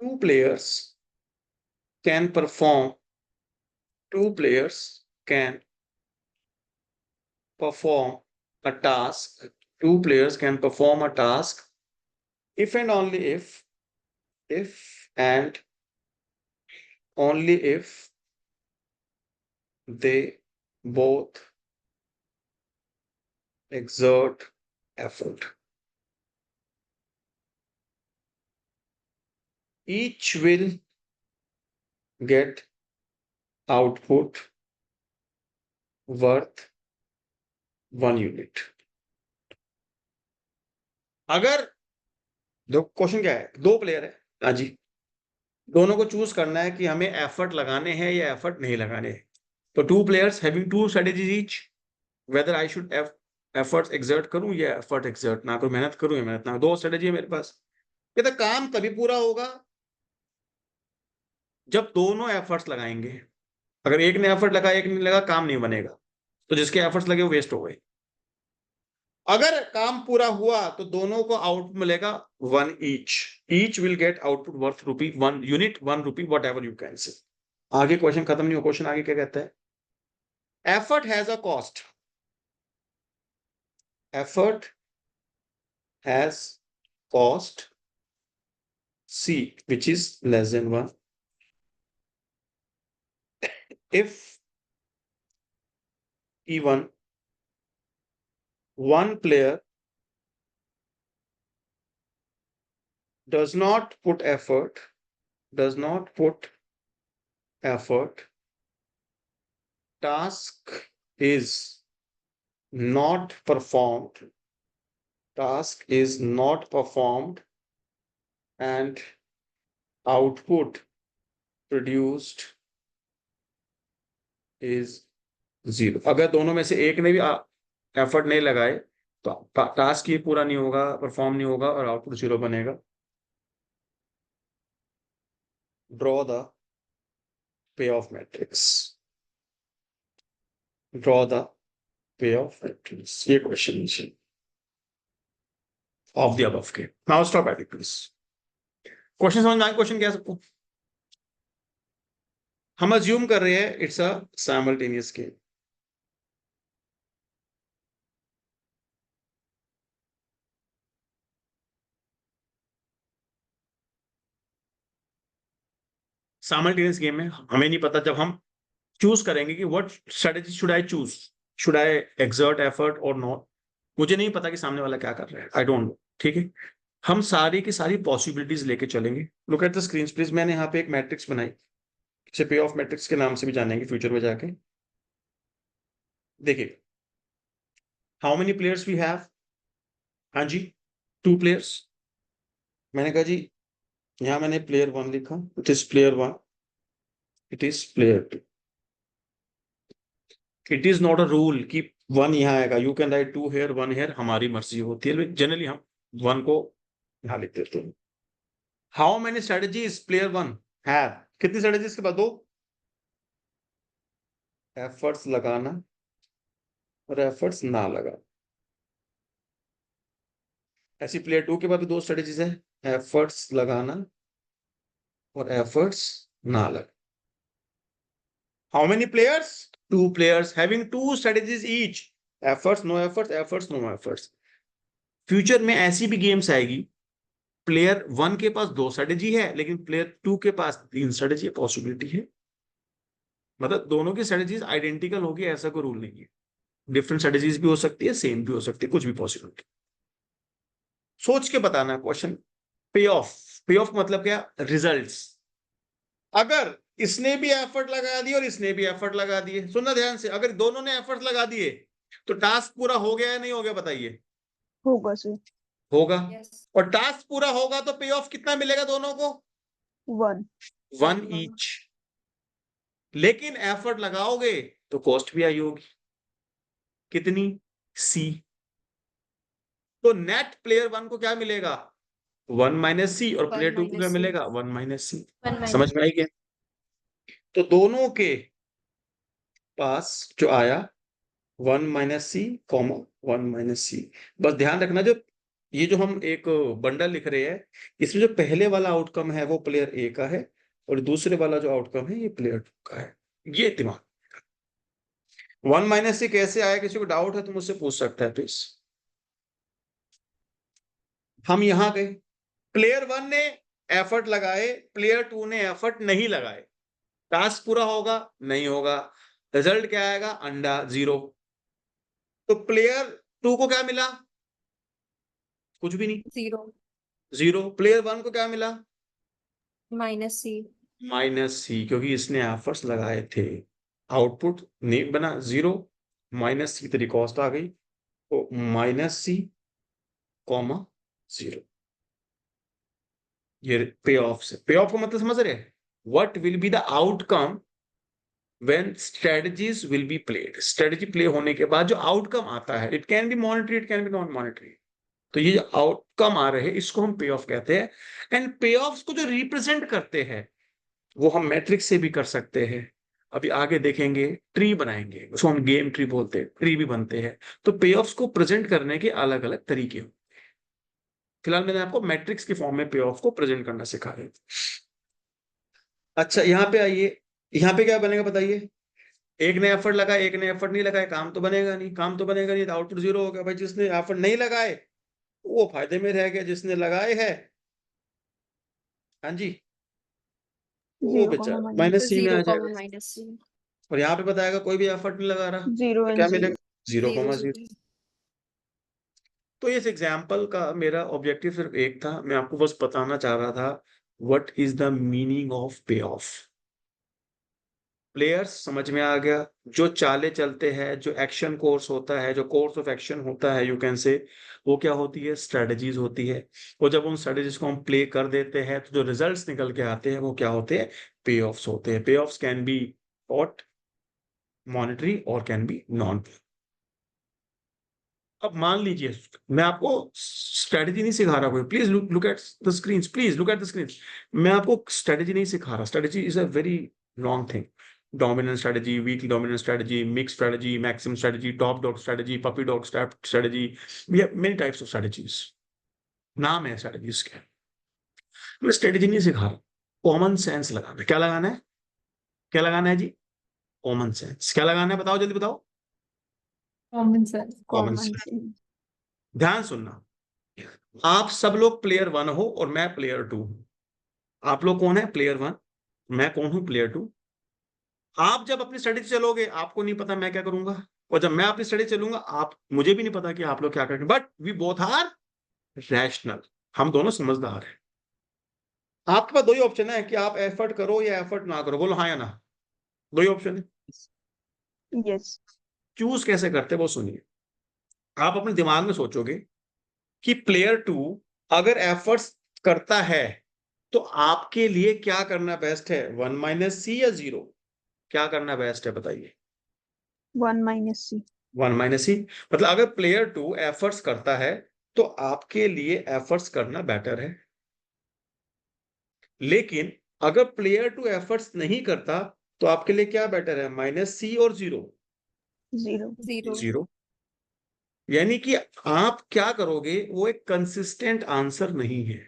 Two players can perform two players can perform a task. Two players can perform a task if and only if and only if they both exert effort. Each will get output worth 1 unit. अगर दो question क्या है, दो player है, हाँ जी, दोनों को choose करना है कि हमें एफर्ट लगाने हैं या एफर्ट नहीं लगाने हैं. तो two players having two strategies each, whether I should effort exert करूं या एफर्ट एक्सर्ट ना करूं, मेहनत करूं या मेहनत ना. दो स्ट्रेटेजी है मेरे पास. कहता काम तभी पूरा होगा जब दोनों एफर्ट्स लगाएंगे. अगर एक ने एफर्ट लगाया एक ने लगा, काम नहीं बनेगा. तो जिसके एफर्ट्स लगे वो वेस्ट हो गए. अगर काम पूरा हुआ तो दोनों को आउटपुट मिलेगा 1 each. Each will get output worth rupee 1 unit, 1 rupee, what ever you can से. आगे क्वेश्चन खत्म नहीं हो. क्वेश्चन आगे क्या कहता है? Effort has a cost. Effort has cost C which is less than 1 if even one player does not put effort, task is not performed and output produced is 0. अगर दोनों में से एक ने भी एफर्ट नहीं लगाए तो टास्क ये पूरा नहीं होगा, परफॉर्म नहीं होगा और आउटपुट 0 बनेगा. Draw the pay of matrix. Draw the pay of matrix. ये क्वेश्चन ऑफ द अबव के. Now stop at it please. Question समझ में आए? क्वेश्चन क्या है सबको? हम अज्यूम कर रहे हैं it's a simultaneous game. Simultaneous game में हमें नहीं पता, जब हम चूज करेंगे कि what strategy should I choose, should I exert effort और नॉट. मुझे नहीं पता कि सामने वाला क्या कर रहा है, आई डोंट नो. ठीक है, हम सारी की सारी पॉसिबिलिटीज लेके चलेंगे. Look at the screen please. मैंने यहाँ पे एक मैट्रिक्स बनाई, इसे पे ऑफ मैट्रिक्स के नाम से भी जानेंगे फ्यूचर में जाके. देखिए, how many players we have? हाँ जी, 2 प्लेयर्स. मैंने कहा जी यहां मैंने प्लेयर 1 लिखा, it is player 1, it is player 2. It is not a rule कि 1 यहां आएगा. You can write 2 here 1 here, हमारी मर्जी होती है. जनरली हम 1 को यहां लिख देते हैं. How many strategies player 1 have? कितनी स्ट्रेटजीज के बाद? 2. एफर्ट्स लगाना और एफर्ट्स ना लगाना. ऐसी प्लेयर 2 के बाद भी 2 स्ट्रेटजीज है, एफर्ट्स लगाना और एफर्ट्स ना लगाना. How many players? 2 players having 2 strategies each. Efforts, no efforts, efforts, no efforts. Future में ऐसी भी गेम्स आएगी, प्लेयर 1 के पास 2 स्ट्रेटेजी है लेकिन प्लेयर 2 के पास 3 स्ट्रेटेजी है. पॉसिबिलिटी है, मतलब दोनों की स्ट्रेटेजीज आइडेंटिकल होगी ऐसा कोई रूल नहीं है. डिफरेंट स्ट्रेटेजीज भी हो सकती है, सेम भी हो सकती है, कुछ भी पॉसिबिलिटी. सोच के बताना क्वेश्चन. पे ऑफ. पे ऑफ मतलब क्या? रिजल्ट्स. अगर इसने भी एफर्ट लगा दिए और इसने भी एफर्ट लगा दिए, सुनना ध्यान से, अगर दोनों ने एफर्ट लगा दिए तो टास्क पूरा हो गया या नहीं हो गया? बताइए. होगा सर. होगा. Yes. और टास्क पूरा होगा तो पे ऑफ कितना मिलेगा दोनों को? 1. 1 ईच. लेकिन एफर्ट लगाओगे तो कॉस्ट भी आई होगी. कितनी? C. तो नेट प्लेयर 1 को क्या मिलेगा? 1 माइनस C. और प्लेयर 2 को क्या मिलेगा? 1 माइनस C. समझ में आई क्या? तो दोनों के पास जो आया 1 माइनस C, 1 माइनस C. बस ध्यान रखना, जो ये जो हम एक बंडल लिख रहे हैं, इसमें जो पहले वाला आउटकम है वो प्लेयर A का है और दूसरे वाला जो आउटकम है ये प्लेयर 2 का है. ये दिमाग। 1 - c कैसे आया, किसी को डाउट है तो मुझसे पूछ सकता है प्लीज। हम यहां गए, प्लेयर 1 ने एफर्ट लगाए, प्लेयर 2 ने एफर्ट नहीं लगाए, टास्क पूरा होगा नहीं होगा, रिजल्ट क्या आएगा, अंडा 0। तो प्लेयर 2 को क्या मिला, कुछ भी नहीं, 0 0। प्लेयर 1 को क्या मिला, -c -c, क्योंकि इसने एफर्ट्स लगाए थे। आउटपुट नहीं बना 0, -c तेरी कॉस्ट आ गई, तो -c, 0। ये पे ऑफ से, पे ऑफ का मतलब समझ रहे हैं, what will be the outcome when strategies will be played. Strategy play होने के बाद जो आउटकम आता है, it can B monetary, it can B non monetary. तो ये जो आउटकम आ रहे हैं इसको हम पे ऑफ कहते हैं। एंड पे ऑफ को जो रिप्रेजेंट करते हैं वो हम मैट्रिक्स से भी कर सकते हैं। अभी आगे देखेंगे, ट्री बनाएंगे, उसको हम गेम ट्री बोलते हैं, ट्री भी बनते हैं। तो पे ऑफ को प्रेजेंट करने के अलग अलग तरीके होते हैं। फिलहाल मैंने आपको मैट्रिक्स के फॉर्म में पे ऑफ को प्रेजेंट करना सिखाया। अच्छा यहाँ पे आइए, यहाँ पे क्या बनेगा बताइए। एक ने एफर्ट लगाया, एक ने एफर्ट नहीं लगाया, काम तो बनेगा नहीं, काम तो बनेगा नहीं, तो आउटपुट 0 हो गया। भाई जिसने एफर्ट नहीं लगाए वो फायदे में रह गया, जिसने लगाए हैं, हाँ जी, वो 0, बेचारा -c, -c में आ 0, जाएगा। -c और यहाँ पे बताएगा कोई भी एफर्ट नहीं लगा रहा, 0 तो क्या and 0. मिलेगा, 0, 0 0। तो इस एग्जाम्पल का मेरा ऑब्जेक्टिव सिर्फ एक था, मैं आपको बस बताना चाह रहा था what is the meaning of पे ऑफ। प्लेयर्स समझ में आ गया, जो चाले चलते हैं, जो एक्शन कोर्स होता है, जो कोर्स ऑफ एक्शन होता है, यू कैन से, वो क्या होती है, स्ट्रेटजीज होती है। और जब उन स्ट्रेटजीज को हम प्ले कर देते हैं तो जो रिजल्ट्स निकल के आते हैं वो क्या होते हैं, पे ऑफ्स होते हैं। पे offs can be what, monetary, और कैन बी नॉन। अब मान लीजिए मैं आपको स्ट्रेटजी नहीं सिखा रहा, कोई please look at the screen, please look at the screen. मैं आपको स्ट्रेटजी नहीं सिखा रहा, strategy is a very long thing. Dominant strategy, weak dominant strategy, mix strategy, maximum strategy, top dog strategy, puppy dog strategy, we have many types of strategies, नाम है strategies के। मैं strategy नहीं सिखा रहा, कॉमन सेंस लगाना है। क्या लगाना है, क्या लगाना है जी, कॉमन सेंस। क्या लगाना है बताओ, जल्दी बताओ। Common sense common Common sense. sense. ध्यान सुनना, आप सब लोग प्लेयर 1 हो और मैं प्लेयर 2 हूं। आप लोग कौन है, प्लेयर 1, मैं कौन हूं, प्लेयर 2। आप जब अपनी स्टडी चलोगे आपको नहीं पता मैं क्या करूंगा, और जब मैं अपनी स्टडी चलूंगा आप, मुझे भी नहीं पता कि आप लोग क्या करेंगे, but we both are rational, हम दोनों समझदार हैं। आपके पास दो ही ऑप्शन है कि आप एफर्ट करो या एफर्ट ना करो, बोलो हाँ या ना, दो ही ऑप्शन है। Yes. चूज कैसे करते वो सुनिए। आप अपने दिमाग में सोचोगे कि प्लेयर 2 अगर एफर्ट्स करता है तो आपके लिए क्या करना बेस्ट है, 1 - c या 0, क्या करना बेस्ट है बताइए। 1 - c. 1 - c, मतलब अगर प्लेयर 2 एफर्ट्स करता है तो आपके लिए एफर्ट्स करना बेटर है। लेकिन अगर प्लेयर 2 एफर्ट्स नहीं करता तो आपके लिए क्या बेटर है, -c और 0, 0. 0। यानी कि आप क्या करोगे वो एक कंसिस्टेंट आंसर नहीं है।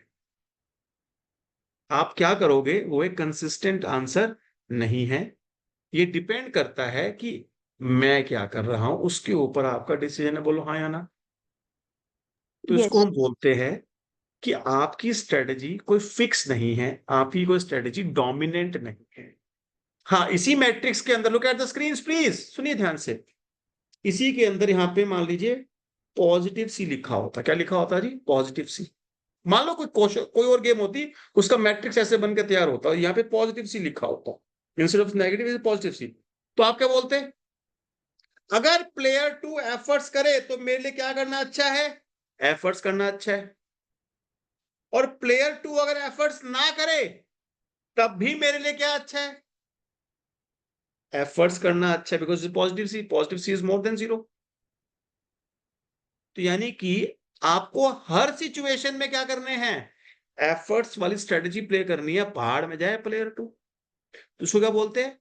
आप क्या करोगे वो एक कंसिस्टेंट आंसर नहीं है। ये डिपेंड करता है कि मैं क्या कर रहा हूं, उसके ऊपर आपका डिसीजन है, बोलो हाँ या ना। तो इसको Yes. हम बोलते हैं कि आपकी स्ट्रेटजी कोई फिक्स नहीं है, आपकी कोई स्ट्रेटजी डोमिनेंट नहीं है। हाँ, इसी मैट्रिक्स के अंदर, look at the screen please, सुनिए ध्यान से। इसी के अंदर यहाँ पे मान लीजिए पॉजिटिव सी लिखा होता, क्या लिखा होता जी, पॉजिटिव सी। मान लो कोई क्वेश्चन, कोई और गेम होती, उसका मैट्रिक्स ऐसे बन के तैयार होता, यहाँ पे पॉजिटिव सी लिखा होता, instead of negative positive C. तो आप क्या बोलते हैं, अगर प्लेयर 2 एफर्ट्स करे तो मेरे लिए क्या करना अच्छा है, एफर्ट्स करना अच्छा है। और प्लेयर 2 अगर एफर्ट्स ना करे तब भी मेरे लिए क्या अच्छा है, एफर्ट्स करना अच्छा है, because positive C is more than 0। तो यानी कि आपको हर सिचुएशन में क्या करने हैं, एफर्ट्स वाली स्ट्रेटजी प्ले करनी है, पहाड़ में जाए प्लेयर 2। तो उसको क्या बोलते हैं,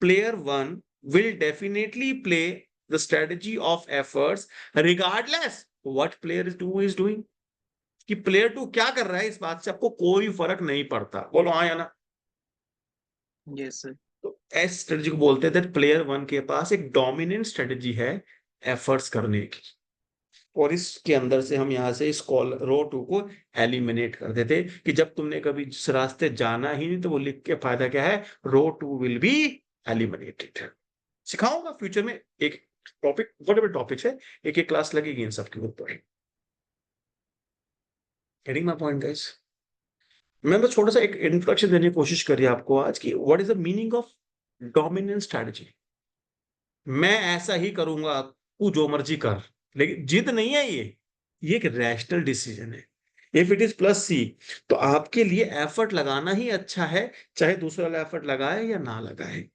player 1 will definitely play the strategy of efforts regardless what player 2 is doing. कि प्लेयर 2 क्या कर रहा है इस बात से आपको कोई फर्क नहीं पड़ता, बोलो हाँ या ना। Yes, sir. तो ऐसी स्ट्रेटजी को बोलते हैं दैट प्लेयर वन के पास एक डोमिनेंट स्ट्रेटजी है एफर्ट्स करने की, और इसके अंदर से हम यहाँ से इस कॉल रो 2 को एलिमिनेट कर देते कि जब तुमने कभी इस रास्ते जाना ही नहीं तो वो लिख के फायदा क्या है, रो 2 विल बी एलिमिनेटेड। सिखाऊंगा फ्यूचर में एक टॉपिक, व्हाटएवर टॉपिक्स है, एक एक क्लास लगेगी इन सब के ऊपर। Getting my point guys? मैं बस छोटा सा एक इंट्रोडक्शन देने की कोशिश करी आपको आज की what is the meaning of dominant strategy. मैं ऐसा ही करूंगा, तू जो मर्जी कर, लेकिन जिद नहीं है ये एक रैशनल डिसीजन है। इफ इट इज प्लस सी, तो आपके लिए एफर्ट लगाना ही अच्छा है, चाहे दूसरा वाला एफर्ट लगाए या ना लगाए।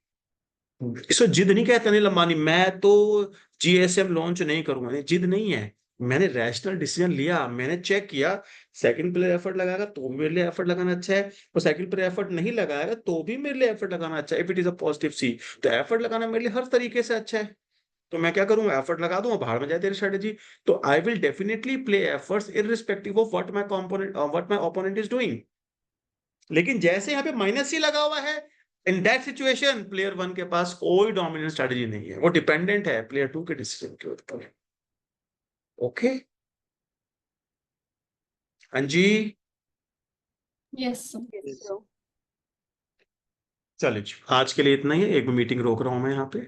इसको जिद नहीं कहते अनिल अंबानी, मैं तो जीएसएम लॉन्च नहीं करूंगा, नहीं जिद नहीं है। मैंने रैशनल डिसीजन लिया, मैंने चेक किया, सेकंड प्लेयर एफर्ट लगाएगा तो भी मेरे लिए एफर्ट लगाना अच्छा है, और सेकंड प्लेयर एफर्ट नहीं लगाएगा तो भी मेरे लिए एफर्ट लगाना अच्छा है। If it is a positive C, तो एफर्ट लगाना मेरे लिए हर तरीके से अच्छा है। तो मैं क्या करूंगा, एफर्ट लगा दूंगा, बाहर में जाए तेरी स्ट्रेटेजी। तो I will definitely play efforts irrespective of what my opponent is doing. लेकिन जैसे यहाँ पे माइनस सी लगा हुआ है, in that situation player one के पास कोई डोमिनेंट स्ट्रेटजी नहीं है, वो डिपेंडेंट है प्लेयर टू के डिसीजन के ऊपर। ओके हाँ जी, यस Yes, sir. चलिए जी, आज के लिए इतना ही है, एक मीटिंग रोक रहा हूं मैं यहाँ पे।